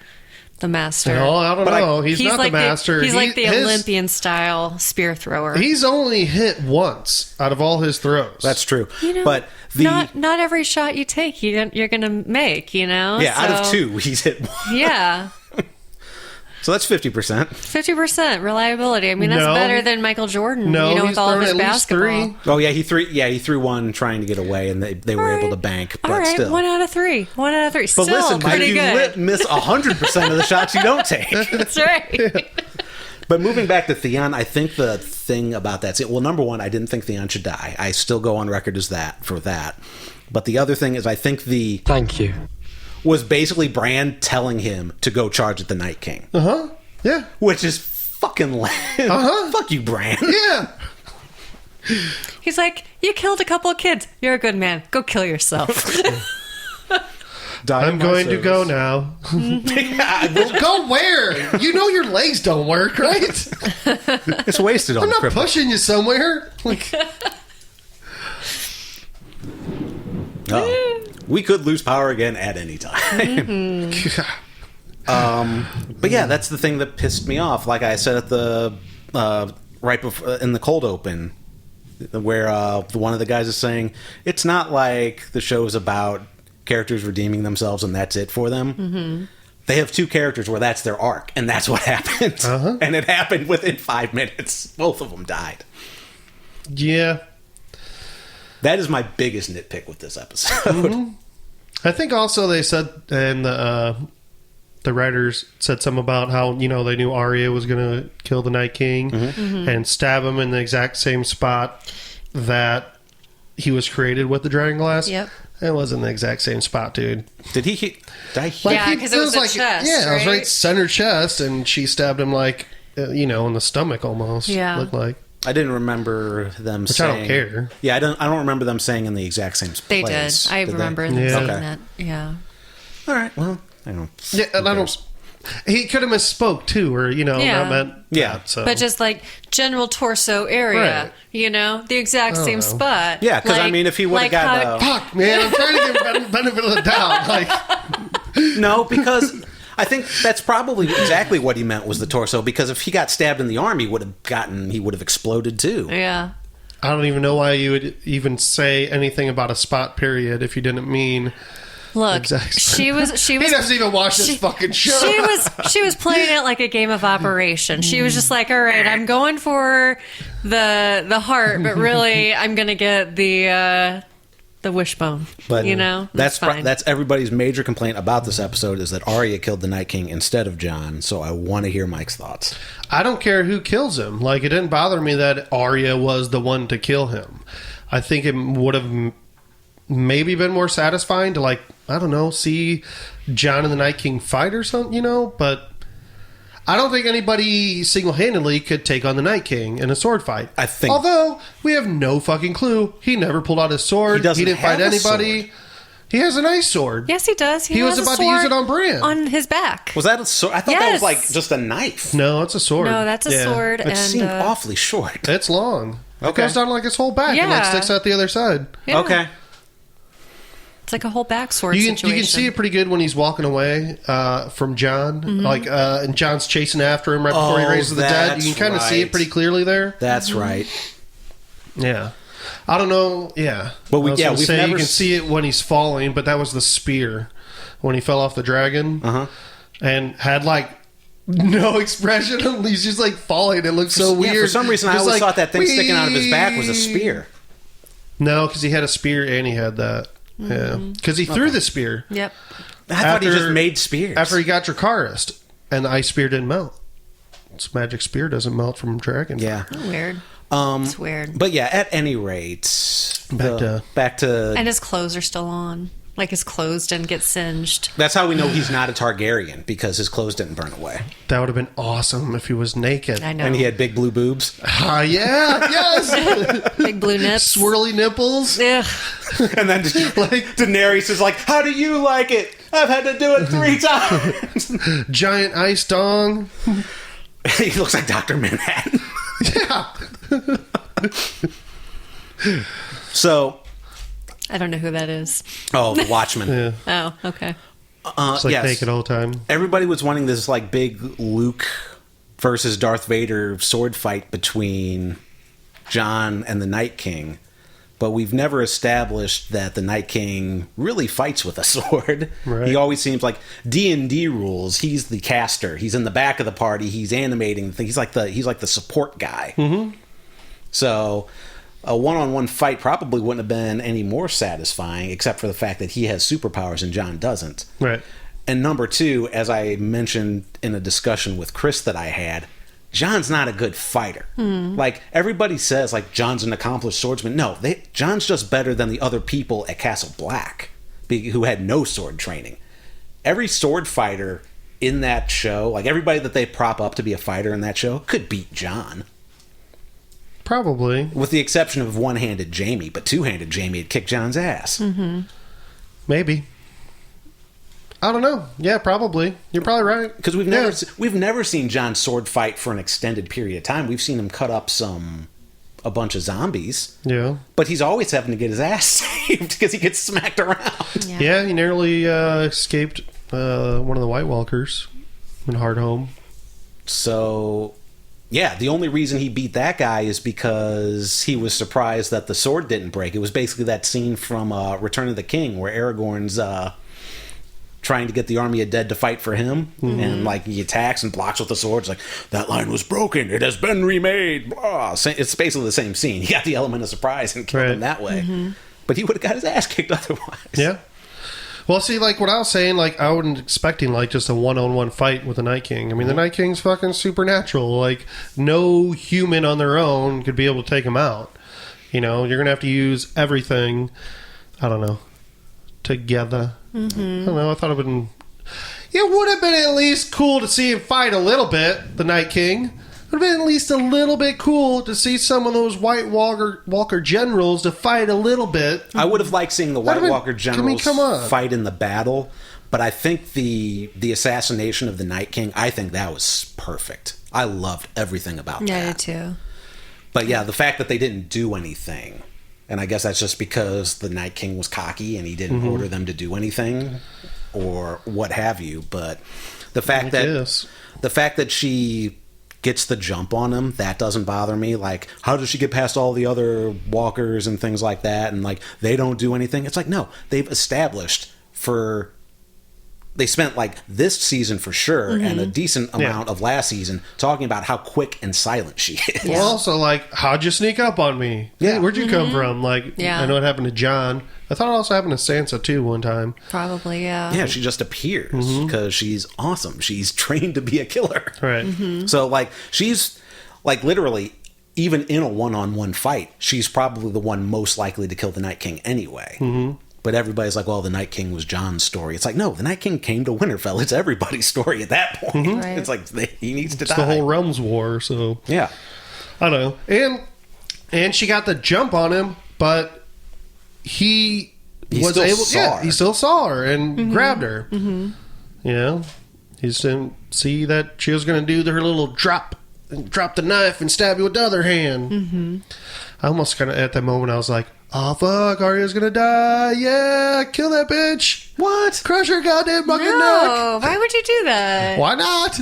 master. No, I don't know. He's not like the master. He's like the Olympian style spear thrower. He's only hit once out of all his throws. That's true. You know, but not every shot you take you're gonna make. You know. Yeah, so, out of 2, he's hit 1. Yeah. So that's 50%. 50% reliability. I mean, that's No. better than Michael Jordan. No, you know, he's with all of thrown his at least basketball. 3. Oh yeah, he threw one trying to get away, and they were able to bank. But All right, still, 1 out of 3. 1 out of 3. But Still listen, pretty you good. miss 100% of the shots you don't take. That's right. But moving back to Theon, I think the thing about that, well, number one, I didn't think Theon should die. I still go on record as that. But the other thing is, I think Thank you. was basically Bran telling him to go charge at the Night King, Yeah. which is fucking lame. Fuck you, Bran. Yeah. He's like, you killed a couple of kids. You're a good man. Go kill yourself. I'm going to go now. Well, go where? You know your legs don't work, right? It's wasted on I'm the not cripple. pushing you somewhere. Like, We could lose power again at any time. But yeah, that's the thing that pissed me off. Like I said at the right before in the cold open, where one of the guys is saying it's not like the show's about characters redeeming themselves and that's it for them. they have two characters where that's their arc, and that's what happened. And it happened within 5 minutes. Both of them died. Yeah. That is my biggest nitpick with this episode. I think also they said, and the writers said something about how, they knew Arya was going to kill the Night King and stab him in the exact same spot that he was created with the dragon glass. Yep. It wasn't the exact same spot, dude. Did he hit? Yeah, because it was the chest, Yeah, it was right? right center chest, and she stabbed him in the stomach almost. Yeah. Looked like. I didn't remember them Which saying. I don't care. Yeah, I don't remember them saying in the exact same They place. did. I remember them Yeah. saying Okay. that. Yeah. All right. Well, I don't. Yeah, and I don't. He could have misspoke too, or Yeah. not meant. Yeah. that, so. But just like general torso area, Right. the exact same know. spot. Yeah, 'cause, I mean, if he would've got Fuck, man! I'm trying to give him benefit of the doubt. Like, No, because I think that's probably exactly what he meant was the torso. Because if he got stabbed in the arm, he would have exploded too. Yeah. I don't even know why you would even say anything about a spot period if you didn't mean. Look, Exactly. she was. He doesn't even watch this fucking show. She was playing it like a game of operation. She was just like, all right, I'm going for the heart, but really, I'm gonna get the wishbone. But that's fine. that's everybody's major complaint about this episode is that Arya killed the Night King instead of Jon. So I want to hear Mike's thoughts. I don't care who kills him. Like, it didn't bother me that Arya was the one to kill him. I think it would have maybe been more satisfying to, I don't know, see Jon and the Night King fight or something, But I don't think anybody single-handedly could take on the Night King in a sword fight. I think- Although, we have no fucking clue. He never pulled out his sword. He doesn't didn't have fight a anybody. sword. He has a nice sword. Yes, he does. He was has a about to use sword it on Bran. on his back. Was that a sword? I thought that was Yes. just a knife. No, it's a sword. No, that's a Yeah. sword, It and seemed awfully short. It's long. It Okay. goes down his whole back and Yeah. sticks out the other side. yeah. Okay. It's like a whole back sword You situation. can see it pretty good when he's walking away from Jon, and Jon's chasing after him right before he Oh, raises the dead. You can that's kind of see it right. pretty clearly there. That's right. Yeah, I don't know. Yeah, But I was gonna we've say never you can see it when he's falling, but that was the spear when he fell off the dragon and had no expression. He's just falling. It looks so Yeah, weird. for some reason, I Just always thought that thing sticking out of his back was a "Whee!" spear. No, because he had a spear and he had that. Yeah, because he threw the spear. Yep. I thought he After- just made spears. After he got Dracarys, and the ice spear didn't melt. Its magic spear doesn't melt from dragon. Yeah. Weird. It's weird. But yeah, at any rate, back to And his clothes are still on. Like his clothes didn't get singed. that's how we know he's not a Targaryen because his clothes didn't burn away That would have been awesome if he was naked. I know. and he had big blue boobs. Ah, yeah, yes. Big blue nips. Swirly nipples. Ugh. And then Daenerys is like, "How do you like it? I've had to do it 3 times." Giant ice dong. He looks like Dr. Manhattan. Yeah. So, I don't know who that is. the Watchmen. Yeah. Oh, okay. It's like yes. naked all the time. Everybody was wanting this big Luke versus Darth Vader sword fight between Jon and the Night King, but we've never established that the Night King really fights with a sword. Right. He always seems like D&D rules. He's the caster. He's in the back of the party. He's animating the thing. He's like the support guy. Mm-hmm. So a one-on-one fight probably wouldn't have been any more satisfying, except for the fact that he has superpowers and Jon doesn't. Right. And number 2, as I mentioned in a discussion with Chris that I had, Jon's not a good fighter. Everybody says Jon's an accomplished swordsman. No, Jon's just better than the other people at Castle Black who had no sword training. Every sword fighter in that show, everybody that they prop up to be a fighter in that show, could beat Jon. Probably. With the exception of one-handed Jaime, but two-handed Jaime would kick Jon's ass. Maybe. I don't know. Yeah, probably. You're probably right. Because we've never seen Jon sword fight for an extended period of time. We've seen him cut up a bunch of zombies, Yeah. but he's always having to get his ass saved because he gets smacked around. Yeah, he narrowly escaped one of the White Walkers in Hardhome. So, yeah, the only reason he beat that guy is because he was surprised that the sword didn't break. It was basically that scene from Return of the King where Aragorn's trying to get the army of dead to fight for him, and like he attacks and blocks with the swords. Like, that line was broken. It has been remade. Blah. It's basically the same scene. He got the element of surprise and killed him that way, but he would have got his ass kicked otherwise. Yeah. Well, see, like what I was saying, like I wasn't expecting like just a one-on-one fight with the Night King. I mean, the Night King's fucking supernatural. Like, no human on their own could be able to take him out. You know, you're gonna have to use everything. I don't know. Together. I don't know. I thought it would have been at least cool to see him fight a little bit. The Night King. Would have been at least a little bit cool to see some of those White Walker generals to fight a little bit. I would have liked seeing the White Walker generals come on. fight in the battle, but I think the assassination of the Night King, I think that was perfect. I loved everything about that. Yeah, I did too. But yeah, the fact that they didn't do anything, and I guess that's just because the Night King was cocky and he didn't order them to do anything or what have you. But the fact that she gets the jump on him, that doesn't bother me. Like, how does she get past all the other walkers and things like that, and like they don't do anything? It's like, no, they've established they spent like this season for sure and a decent amount of last season talking about how quick and silent she is. Well, also, like, how'd you sneak up on me? Yeah. Where'd you come from? Like, I know it happened to John. I thought it also happened to Sansa, too, one time. Probably, yeah. Yeah, she just appears because she's awesome. She's trained to be a killer. Right. So, like, she's, like, literally, even in a one-on-one fight, she's probably the one most likely to kill the Night King anyway. But everybody's like, well, the Night King was Jon's story. It's like, no, the Night King came to Winterfell. It's everybody's story at that point. Right. It's like, he needs to die. It's the whole Realms War, so... Yeah. I don't know. And she got the jump on him, but he was still able... saw her. He still saw her and grabbed her. You know? He just didn't see that she was going to do her little drop the knife and stab you with the other hand. I almost kind of, at that moment, I was like, oh, fuck, Arya's gonna die. Yeah, kill that bitch. What? Crush her goddamn fucking neck. No, why would you do that? Why not?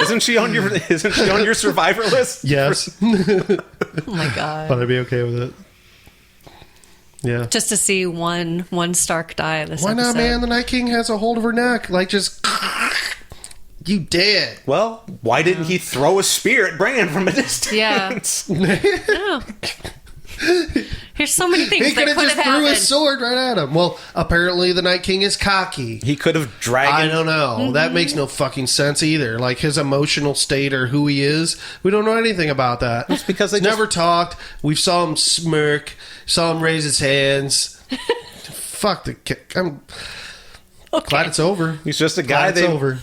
Isn't she on your survivor list? Yes. Oh my god. But I'd be okay with it. Yeah. Just to see one Stark die this Why episode. not, man? The Night King has a hold of her neck. Like, just... You dead. Well, why didn't he throw a spear at Bran from a distance? Yeah. Oh. Here's so many things He that could have could just have threw happened. his sword right at him. Well, apparently the Night King is cocky. He could have dragged... I don't know. That makes no fucking sense either. Like, his emotional state or who he is, we don't know anything about that. It's because they never talked. We saw him smirk, saw him raise his hands. Fuck the... I'm glad it's over. He's just a guy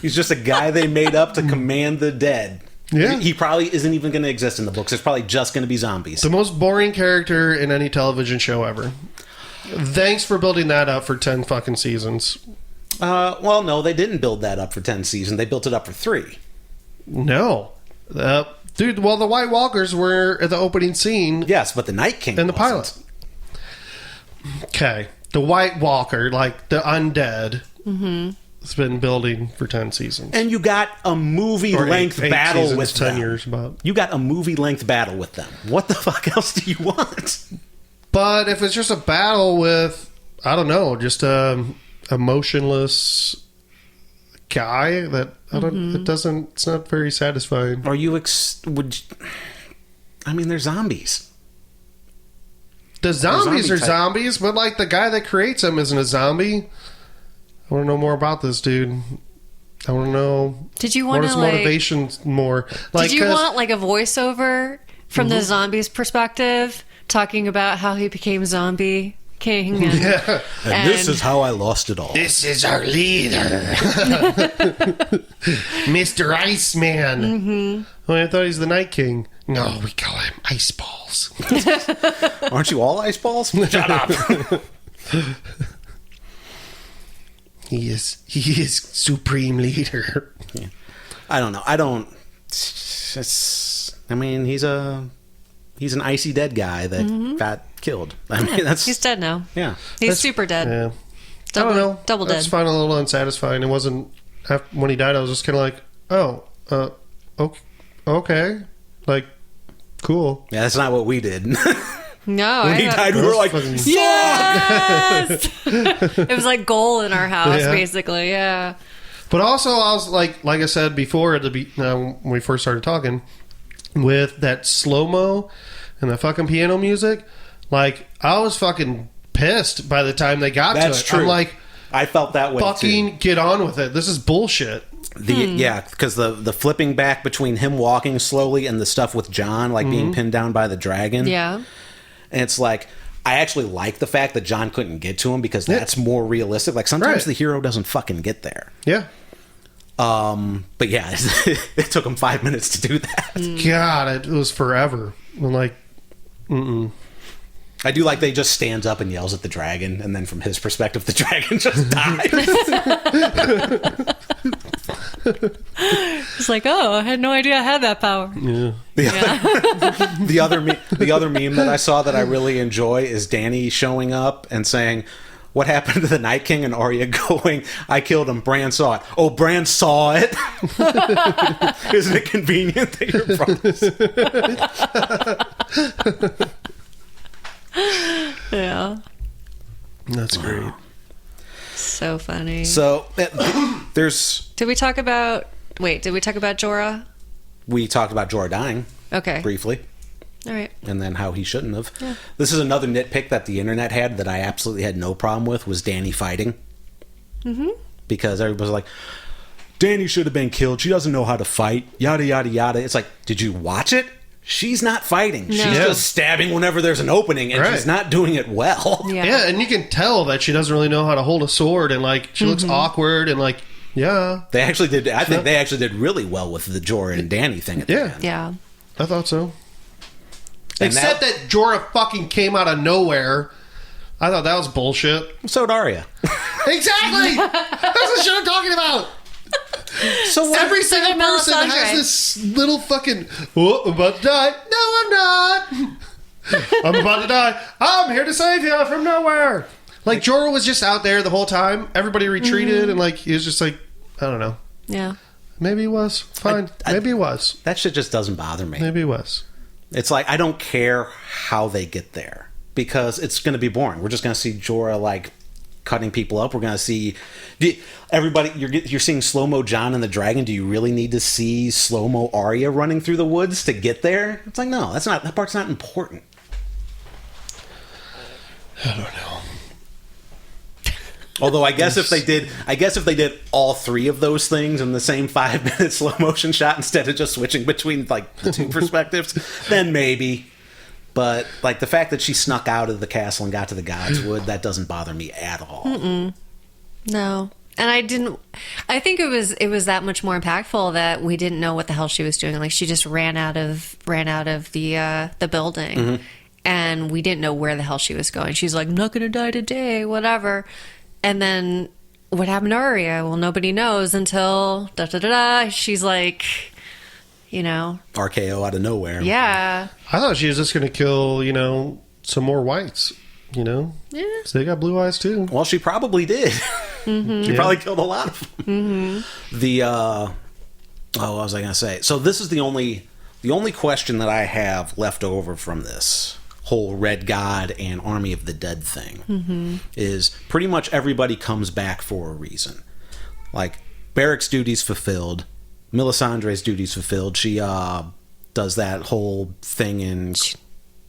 He's just a guy they made up to command the dead. Yeah. He probably isn't even going to exist in the books. It's probably just going to be zombies. The most boring character in any television show ever. Thanks for building that up for 10 fucking seasons. Well, no, they didn't build that up for 10 seasons. They built it up for 3. No. Dude, well, the White Walkers were at the opening scene. Yes, but the Night King In the wasn't. pilot. Okay. The White Walker, like the undead, it's been building for 10 seasons. And you got a movie-length battle seasons, with 10 them. years about. You got a movie-length battle with them. What the fuck else do you want? But if it's just a battle with, I don't know, just a motionless guy that it's not very satisfying. Are you I mean, they're zombies. The zombies zombie are type. zombies, but like the guy that creates them isn't a zombie. I want to know more about this dude. I want to know. Did you what want his to motivation more? Like, Did you want like a voiceover from the zombies' perspective, talking about how he became zombie king? And, Yeah. And this is how I lost it all. This is our leader, Mr. Iceman. Oh, I thought he's the Night King. No, we call him Ice Balls. Aren't you all ice balls? Shut up. He is supreme leader. Yeah. I don't know. I mean, he's an icy dead guy that got killed. I mean, he's dead now. Yeah. He's super dead. Yeah. Double, I don't know. Double dead. It's fine, a little unsatisfying. It wasn't when he died. I was just kind of like, okay, like, cool. Yeah, that's not what we did. No, When he died, we were like, fucking- yes. It was like goal in our house, Yeah. basically. Yeah. But also, I was like I said before, when we first started talking, with that slow mo and the fucking piano music, like I was fucking pissed by the time they got That's to it. true. I'm like, I felt that way fucking too. get on with it. This is bullshit. Yeah, because the flipping back between him walking slowly and the stuff with John, like being pinned down by the dragon. Yeah. And it's like, I actually like the fact that John couldn't get to him because that's more realistic. Like sometimes Right. the hero doesn't fucking get there. Yeah. But yeah, it took him 5 minutes to do that. God, it was forever. I'm like, I do like they just stands up and yells at the dragon, and then from his perspective, the dragon just dies. It's like, oh, I had no idea I had that power. yeah. The other meme that I saw that I really enjoy is Dany showing up and saying, "What happened to the Night King?" and Arya going, "I killed him. Bran saw it." Oh, Bran saw it. Isn't it convenient that your brothers? Yeah. That's great. So funny. So there's. Did we talk about Jorah? We talked about Jorah dying Okay. briefly, All right. and then how he shouldn't have. Yeah. This is another nitpick that the internet had that I absolutely had no problem with was Dany fighting. Mm-hmm. Because everybody was like, Dany should have been killed. She doesn't know how to fight. Yada yada yada. It's like, did you watch it? She's not fighting. No. She's Yeah. just stabbing whenever there's an opening, and Right. she's not doing it well. Yeah. Yeah, and you can tell that she doesn't really know how to hold a sword, and like she looks awkward, and like, yeah, They actually did. I think they actually did really well with the Jorah and Dany thing. At the yeah, end. Yeah. I thought so. And Except that Jorah fucking came out of nowhere. I thought that was bullshit. So did Arya. Exactly. That's the shit I'm talking about. So what? Every single Melisandre. person has this little fucking. Oh, I'm about to die. No, I'm not. I'm about to die. I'm here to save you from nowhere. Like Jorah was just out there the whole time. Everybody retreated, and like he was just like, I don't know. Yeah. Maybe he was fine. Maybe he was. That shit just doesn't bother me. Maybe he was. It's like I don't care how they get there because it's going to be boring. We're just going to see Jorah like cutting people up. We're going to see everybody. You're seeing slow mo John and the dragon. Do you really need to see slow mo Arya running through the woods to get there? It's like no, that's not. That part's not important. I don't know. Although I guess if they did all three of those things in the same 5-minute slow motion shot instead of just switching between like the two perspectives, then maybe. But like the fact that she snuck out of the castle and got to the Godswood, that doesn't bother me at all. No. And I think it was that much more impactful that we didn't know what the hell she was doing. Like she just ran out of the building and we didn't know where the hell she was going. She's like, I'm not gonna die today, whatever. And then what happened to Arya? Well, nobody knows until she's like, RKO out of nowhere. yeah. I thought she was just going to kill, some more whites. Yeah. So they got blue eyes too. Well, she probably did. She probably killed a lot of them. What was I going to say? So this is the only question that I have left over from this whole Red God and Army of the Dead thing is pretty much everybody comes back for a reason. Like Barrick's duty's fulfilled, Melisandre's duty's fulfilled. She does that whole thing in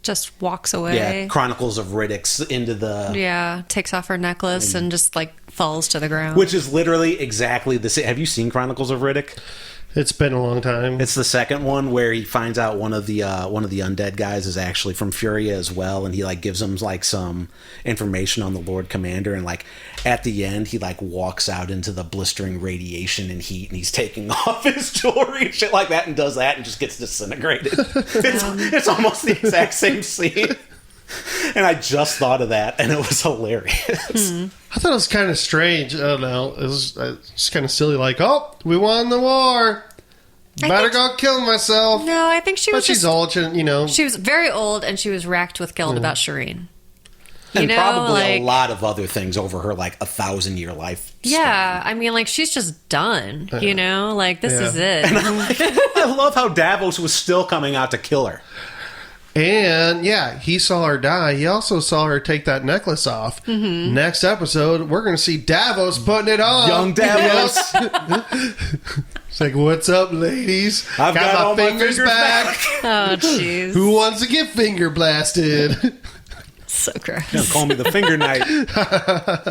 Just walks away. Chronicles of Riddick's into the takes off her necklace and just like falls to the ground. which is literally exactly the same. Have you seen Chronicles of Riddick? It's been a long time. It's the second one where he finds out one of the undead guys is actually from Furia as well, and he like gives him like some information on the Lord Commander, and like at the end he like walks out into the blistering radiation and heat, and he's taking off his jewelry and shit like that, and does that and just gets disintegrated. It's almost the exact same scene. And I just thought of that, and it was hilarious. I thought it was kind of strange. I don't know. It was just kind of silly. Like, oh, we won the war. Better go kill myself. No, I think she But was she's just, old, she was very old and she was racked with guilt about Shireen. And probably a lot of other things over her like 1,000-year life. Yeah, I mean, like she's just done. Like this is it. I love how Davos was still coming out to kill her. And yeah, he saw her die. He also saw her take that necklace off. Mm-hmm. Next episode, we're going to see Davos putting it on. Young Davos. It's like, what's up, ladies? I've got all my fingers back. Oh, jeez. Who wants to get finger blasted? So gross. Don't call me the finger knight.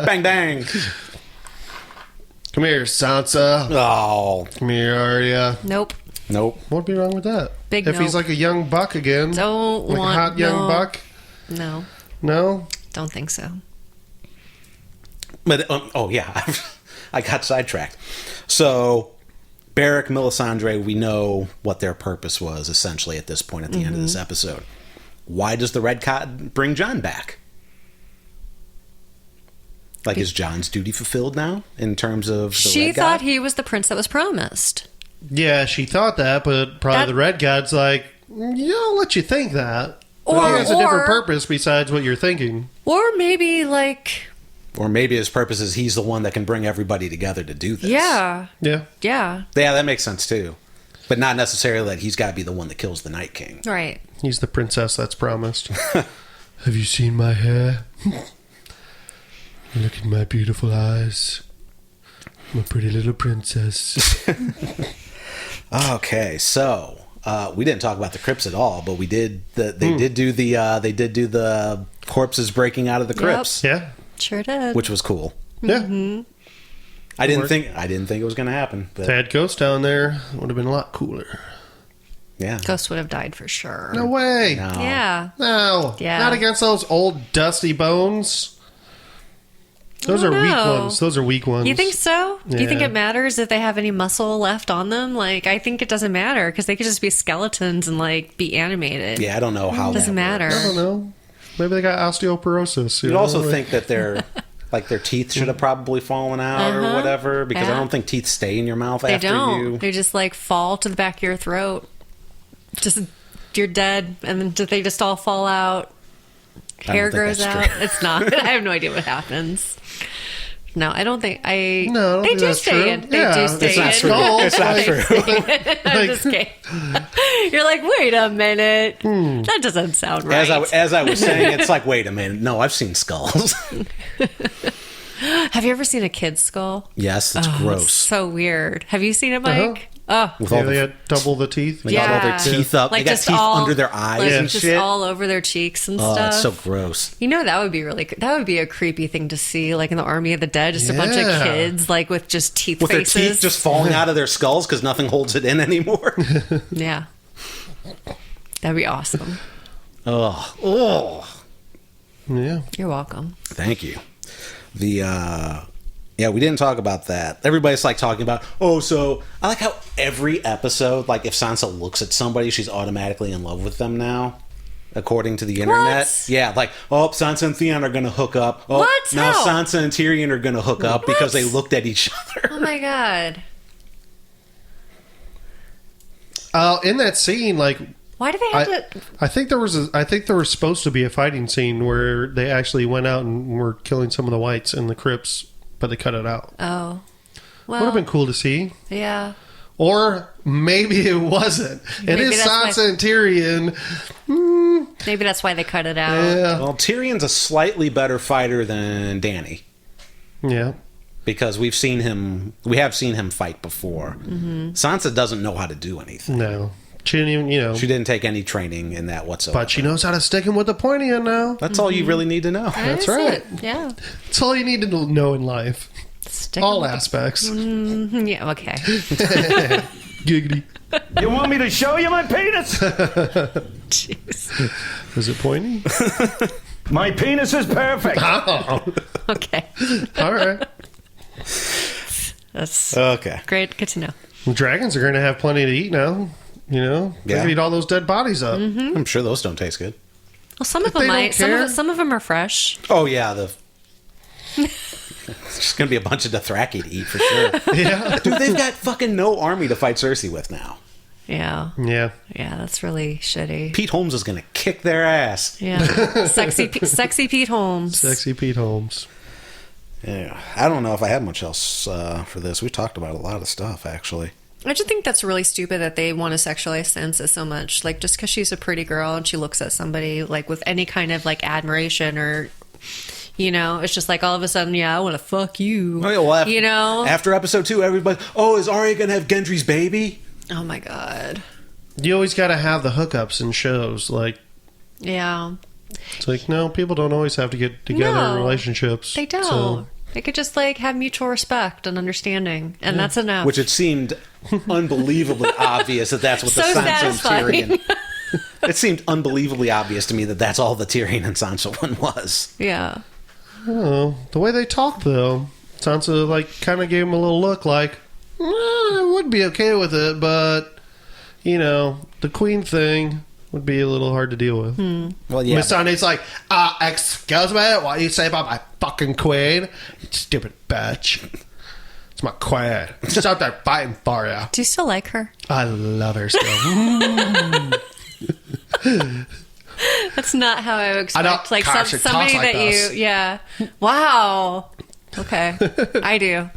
Bang, bang. Come here, Sansa. Oh, Come here, Arya. Nope. nope. What'd be wrong with that? Big if he's nope. like a young buck again. Don't like want a hot young no. buck. No, No? don't think so. But, oh, yeah. I got sidetracked. So, Beric, Melisandre, we know what their purpose was, essentially, at this point at the end of this episode. Why does the Red Cot bring Jon back? Like, is Jon's duty fulfilled now in terms of the She Red thought God? he was the prince that was promised. Yeah, she thought that, but probably That- the Red God's like, yeah, I'll let you think that. Or- But he has a different or- purpose besides what you're thinking. Or maybe like, Or maybe his purpose is he's the one that can bring everybody together to do this. yeah, Yeah. yeah, Yeah, that makes sense, too. But not necessarily that he's got to be the one that kills the Night King. right. He's the princess that's promised. Have you seen my hair? Look at my beautiful eyes. I'm a pretty little princess. Okay, so we didn't talk about the crypts at all, but we did. They did do the corpses breaking out of the crypts, Yeah. Sure did. which was cool. Yeah. I didn't think it was going to happen, If they but had ghosts down there, it would have been a lot cooler. yeah, Ghost would have died for sure. No way. No. Yeah. No. Yeah. Not against those old dusty bones. Those I are don't weak know. ones. Those are weak ones. You think so? Do you think Yeah. it matters if they have any muscle left on them? Like, I think it doesn't matter because they could just be skeletons and like be animated. yeah. I don't know how Doesn't that matter. works. I don't know. Maybe they got osteoporosis. You'd know? also Like- think that their teeth should have probably fallen out or whatever, because I Yeah. don't think teeth stay in your mouth They after don't. you. They just like fall to the back of your throat. Just you're dead, and then they just all fall out. I Hair don't think grows that's out. true. It's not. I have no idea what happens. No, I don't think. No, I don't they think do that's stay true. in. They Yeah, do it's stay not in. true. Skulls, It's not like- true. I'm just kidding. You're like, wait a minute. That doesn't sound right. As I was saying, it's like, wait a minute. No, I've seen skulls. Have you ever seen a kid's skull? Yes, it's It's gross. so weird. Have you seen it, Mike? Oh, With Yeah, all they the had double the teeth. They got all their teeth up. Like they got just teeth all- under their eyes like and just shit. all over their cheeks and Oh, stuff. it's so gross. You know, that would be that would be a creepy thing to see, like in the Army of the Dead, just a bunch of Yeah. kids like with just teeth With faces. their teeth just falling out of their skulls because nothing holds it in anymore. Yeah, that'd be awesome. Oh, Yeah. You're welcome. thank you. Yeah, we didn't talk about that. Everybody's like talking about, so I like how every episode, like if Sansa looks at somebody, she's automatically in love with them now, according to the internet. What? Yeah, like, Sansa and Theon are going to hook up. Oh, What? now How? Sansa and Tyrion are going to hook up because What? they looked at each other. Oh my god, In that scene, like why do they have to? I think there was supposed to be a fighting scene where they actually went out and were killing some of the whites in the crypts, but they cut it out. Oh, Would have well, been cool to see. yeah. Or maybe it wasn't. It Maybe is that's Sansa and Tyrion. Maybe that's why they cut it out. Yeah. Well, Tyrion's a slightly better fighter than Dany. Yeah. Because we have seen him fight before. Mm-hmm. Sansa doesn't know how to do anything. No. She didn't even, She didn't take any training in that whatsoever. but she knows how to stick him with the pointy end now. That's all you really need to know. That's That's right. it. Yeah. That's all you need to know in life. Stick All with aspects. it. Yeah. Okay. Giggity. You want me to show you my penis? Jeez. Is it pointy? My penis is perfect. Oh. Okay. All right. That's Okay. great. Good to know. Dragons are going to have plenty to eat now. You know? They Yeah. can eat all those dead bodies up. Mm-hmm. I'm sure those don't taste good. Well, some of They them don't might. care. Some of them are fresh. Oh, yeah. It's just going to be a bunch of Dothraki to eat for sure. Yeah. Dude, they've got fucking no army to fight Cersei with now. Yeah. Yeah. Yeah. That's really shitty. Pete Holmes is going to kick their ass. Yeah. Sexy Pete Holmes. Sexy Pete Holmes. Yeah. I don't know if I have much else for this. We talked about a lot of stuff, actually. I just think that's really stupid that they want to sexualize Sansa so much. Like, just because she's a pretty girl and she looks at somebody like with any kind of like admiration or, you know, it's just like all of a sudden, yeah, I want to fuck you. Oh, yeah, well, after, you know, after episode 2, everybody, oh, is Arya gonna have Gendry's baby? oh my god, You always got to have the hookups in shows. Like, yeah, it's like, no, people don't always have to get together in No, relationships. they don't. So, They could just like have mutual respect and understanding, and that's enough. Which it seemed unbelievably obvious that that's what So the Sansa and satisfying. Tyrion. It seemed unbelievably obvious to me that that's all the Tyrion and Sansa one was. yeah, oh, the way they talk, though, Sansa, like, kind of gave him a little look like, I would be okay with it, but, you know, the queen thing would be a little hard to deal with. Well, yeah. Miss Sunday's like, excuse me, what you say about my fucking queen? You stupid bitch. It's my queen. She's out there fighting for you. do you still like her? I love her still. That's not how I would expect. don't Like care, she somebody talks like that this. you, yeah. Wow. Okay, I do.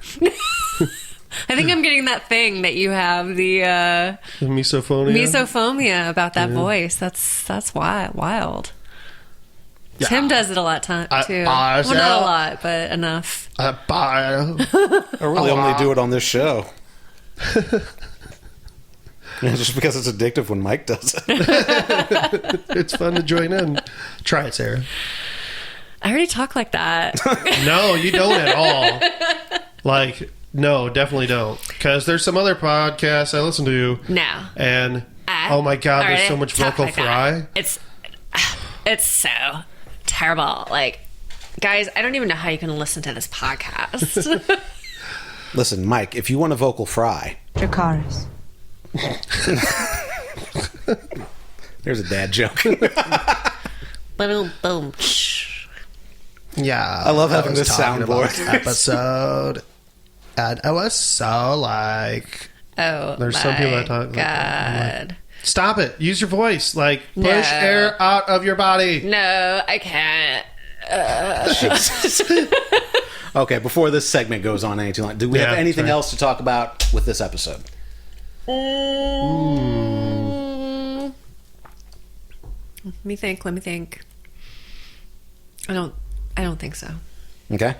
I think I'm getting that thing that you have, the Misophonia. misophobia about that voice. That's wild. Tim does it a lot too. Well, not a lot, but enough. I really only do it on this show. Yeah, just because it's addictive when Mike does it. It's fun to join in. Try it, Sarah. I already talk like that. No, you don't at all. Like, no, definitely don't. Because there's some other podcasts I listen to. No. And, oh my God, there's so much talk vocal like fry. that. It's so terrible. Like, guys, I don't even know how you can listen to this podcast. Listen, Mike, if you want a vocal fry, Dracarys. there's a dad joke. Boom, boom. Yeah. I love having was this talking about soundboard. episode. And I was so like... Oh, There's my some people that talk like that. I'm God. Stop it. Use your voice. Like, push No. air out of your body. No, I can't. Okay, before this segment goes on any too long, do we have Yeah, anything sorry. else to talk about with this episode? Let me think. I don't think so. Okay.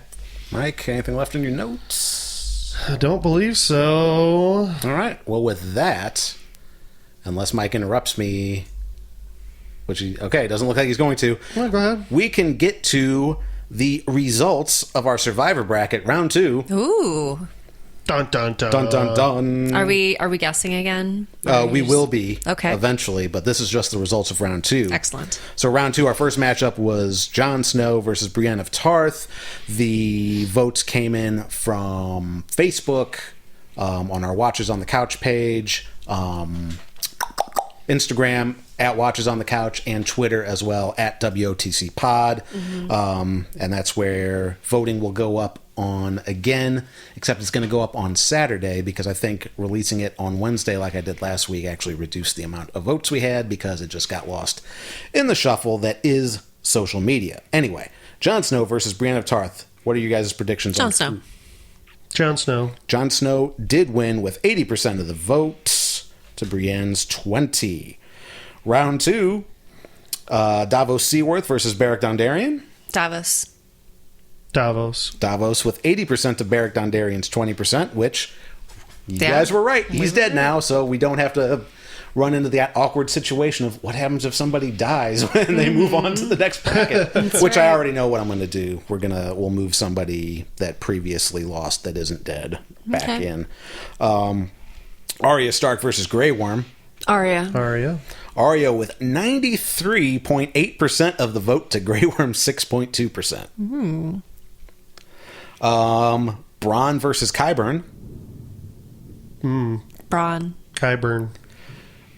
Mike, anything left in your notes? I don't believe so. All right. Well, with that, unless Mike interrupts me, which he, okay, doesn't look like he's going to, Well, go ahead. we can get to the results of our Survivor bracket, round 2. Ooh. Dun, dun, dun. Dun, dun, dun. Are we guessing again? We will be Okay. eventually, but this is just the results of round 2. Excellent. So round 2, our first matchup was Jon Snow versus Brienne of Tarth. The votes came in from Facebook, on our Watches on the Couch page, Instagram at Watches on the Couch, and Twitter as well at WOTC Pod. And that's where voting will go up on again, except it's going to go up on Saturday because I think releasing it on Wednesday like I did last week actually reduced the amount of votes we had because it just got lost in the shuffle that is social media. Anyway, Jon Snow versus Brienne of Tarth. What are you guys' predictions? Jon Snow. Jon Snow. Jon Snow did win with 80% of the votes to Brienne's 20. Round 2, Davos Seaworth versus Beric Dondarrion. Davos. Davos with 80% to Beric Dondarrion's 20%, which you Yeah. guys were right. He's dead now, so we don't have to run into that awkward situation of what happens if somebody dies when they move on to the next bracket, which I already know what I'm going to do. We'll move somebody that previously lost that isn't dead back Okay. in. Arya Stark versus Grey Worm. Arya. Arya. Arya with 93.8% of the vote to Grey Worm 6.2%. Bronn versus Qyburn. Braun. Qyburn.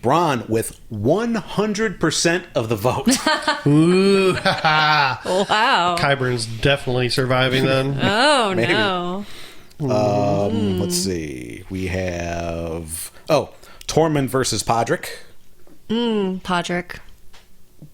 Bronn with 100% of the vote. Ooh, Wow. Qyburn's definitely surviving then. Oh Maybe. no. Let's see. We have Tormund versus Podrick. Podrick.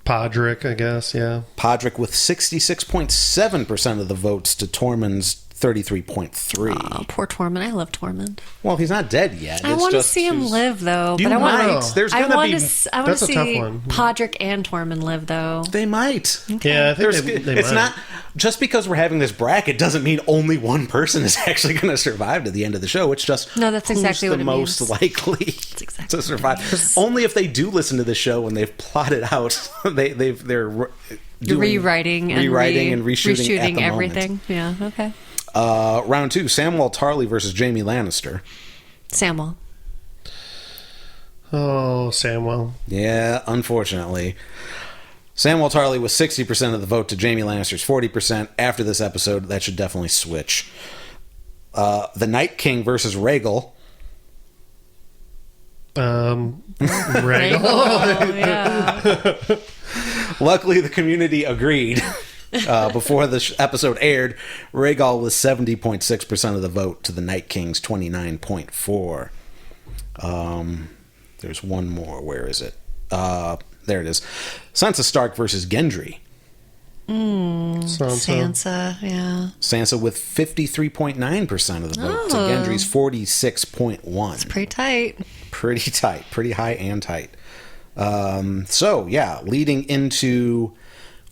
Podrick, I guess, yeah. Podrick with 66.7% of the votes to Tormund's 33.3. Oh, poor Tormund. I love Tormund. Well, he's not dead yet. I want to see him live, though. You But I might. want. There's I gonna want be. to. I want That's to a tough see one. Podrick and Tormund live, though. They might. Yeah, I think they It's might. not just because we're having this bracket doesn't mean only one person is actually going to survive to the end of the show. It's just No, that's exactly who's what the it most means. likely exactly to survive. Only if they do listen to the show and they've plotted out. They're doing, rewriting and reshooting at the everything. Yeah. Okay. Round 2: Samwell Tarly versus Jaime Lannister. Samwell. Oh, Samwell. Yeah, unfortunately. Samwell Tarly was 60% of the vote to Jaime Lannister's 40%. After this episode, that should definitely switch. The Night King versus Rhaegal. Rhaegal. Oh, yeah. Luckily, the community agreed before the episode aired. Rhaegal was 70.6% of the vote to the Night King's 29.4%. There's one more. Where is it? There it is. Sansa Stark versus Gendry. Sansa. Yeah. Sansa with 53.9% of the vote to Gendry's 46.1%. It's pretty tight. Pretty tight. Pretty high and tight. So, yeah, leading into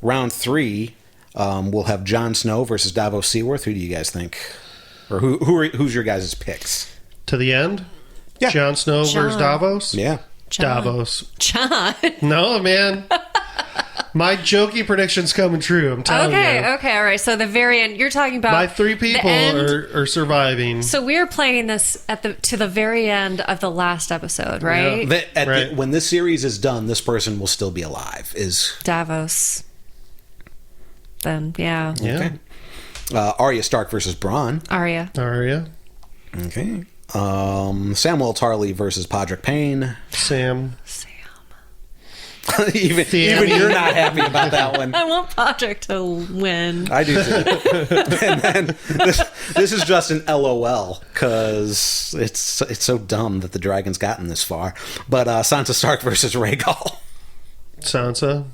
round 3, we'll have Jon Snow versus Davos Seaworth. Who do you guys think? Or who's your guys' picks? To the end? Yeah. Jon Snow versus Davos? Yeah. John. Davos. John. No, man. My jokey prediction's coming true. I'm telling you. Okay, all right. So the very end, you're talking about My 3 the people end. are surviving. So we're playing this to the very end of the last episode, right? Right. When this series is done, this person will still be alive. Davos. Then yeah, Yeah. Arya Stark versus Bronn. Arya. Arya. Okay. Samwell Tarly versus Podrick Payne. Sam. even you're not happy about that one. I want Podrick to win. I do too. And then this is just an LOL because it's so dumb that the dragon's gotten this far. But Sansa Stark versus Rhaegal. Sansa.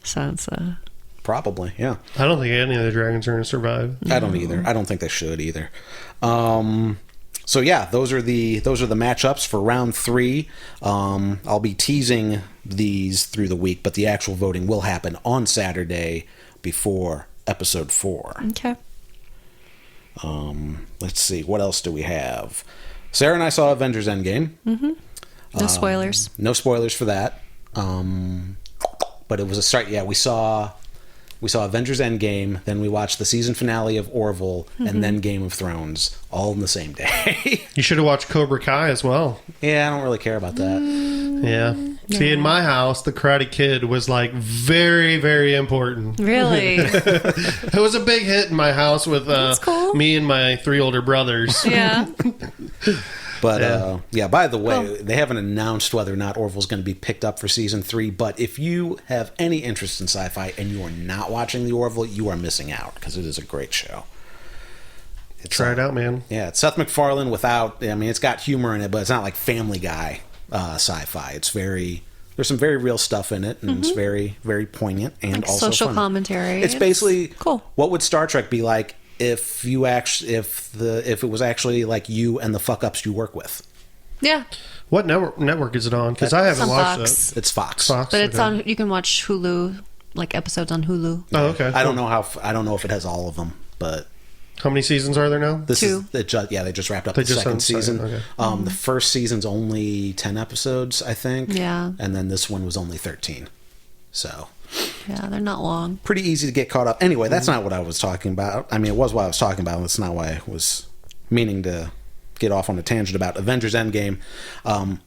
Sansa. Probably, yeah. I don't think any of the dragons are going to survive. I don't either. I don't think they should either. So yeah, those are the matchups for round 3. I'll be teasing these through the week, but the actual voting will happen on Saturday before episode 4. Okay. Let's see, what else do we have? Sarah and I saw Avengers Endgame. No spoilers. No spoilers for that. But it was a start. Yeah, we saw Avengers Endgame, then we watched the season finale of Orville, and then Game of Thrones, all in the same day. You should have watched Cobra Kai as well. Yeah, I don't really care about that. Yeah. See, in my house, the Karate Kid was like very, very important. Really? It was a big hit in my house with cool. me and my 3 older brothers. Yeah. But yeah, by the way, they haven't announced whether or not Orville's going to be picked up for season 3. But if you have any interest in sci-fi and you are not watching the Orville, you are missing out because it is a great show. Try it out, man. Yeah, it's Seth MacFarlane without. I mean, it's got humor in it, but it's not like Family Guy sci-fi. There's some very real stuff in it, and it's very, very poignant and Like also social funny. commentary. It's basically cool. What would Star Trek be like if it was actually like you and the fuck ups you work with? Yeah. What network is it on? Because I haven't It's on watched Fox. it. It's Fox. Fox. But it's okay. on. You can watch Hulu, like episodes on Hulu. Oh, okay. I don't know I don't know if it has all of them, but How many seasons are there now? this 2. is they just wrapped up They the just second haven't started, season. okay. The first season's only 10 episodes, I think. Yeah. And then this one was only 13. So Yeah, they're not long. pretty easy to get caught up. Anyway, that's not what I was talking about. I mean, it was what I was talking about. That's not why I was meaning to get off on a tangent about Avengers Endgame.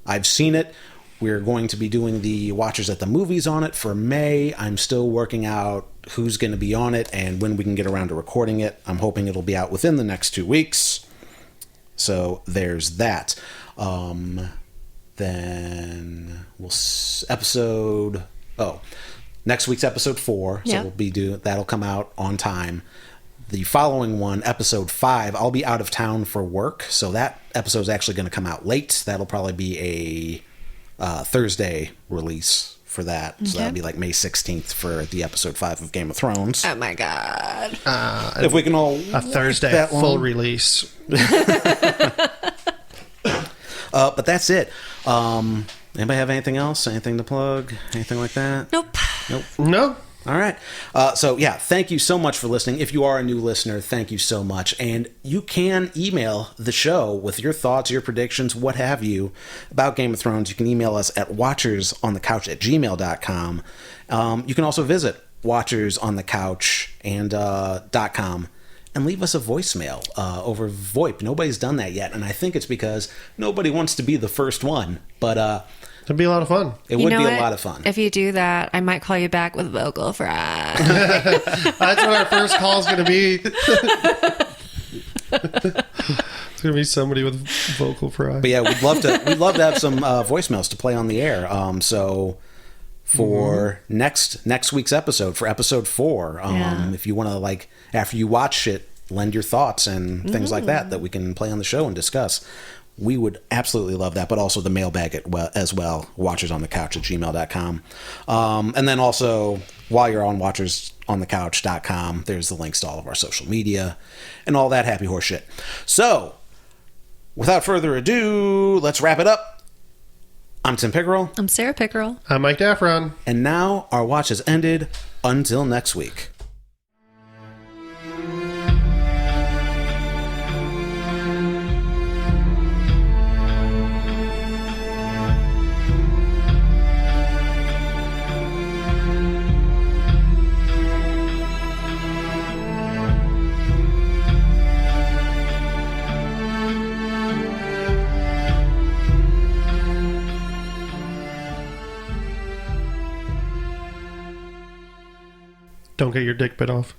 I've seen it. We're going to be doing the Watchers at the Movies on it for May. I'm still working out who's going to be on it and when we can get around to recording it. I'm hoping it'll be out within the next 2 weeks. So there's that. Then next week's episode 4. So Yeah. that'll come out on time. The following one, episode 5, I'll be out of town for work, so that episode's actually going to come out late. That'll probably be a Thursday release for that. So that'd be like May 16th for the episode 5 of Game of Thrones. Oh my god. If we can all A Thursday that full long. release. But that's it. Anybody have anything else? Anything to plug? Anything like that? Nope. No. All right. So, yeah, thank you so much for listening. If you are a new listener, thank you so much. And you can email the show with your thoughts, your predictions, what have you, about Game of Thrones. You can email us at watchersonthecouch@gmail.com. You can also visit watchersonthecouch and .com and leave us a voicemail over VoIP. Nobody's done that yet, and I think it's because nobody wants to be the first one. But It'd be a lot of fun. it You would know be what? a lot of fun. If you do that, I might call you back with vocal fry. That's what our first call is going to be. It's going to be somebody with vocal fry. But yeah, we'd love to have some voicemails to play on the air. So for next week's episode, for episode 4, Yeah. if you want to, like, after you watch it, lend your thoughts and things like that we can play on the show and discuss. We would absolutely love that, but also the mailbag as well, watchersonthecouch@gmail.com. And then also, while you're on watchersonthecouch.com, there's the links to all of our social media and all that happy horse shit. So, without further ado, let's wrap it up. I'm Tim Pickerel, I'm Sarah Pickerel. I'm Mike Daffron. and now our watch has ended. Until next week. Don't get your dick bit off.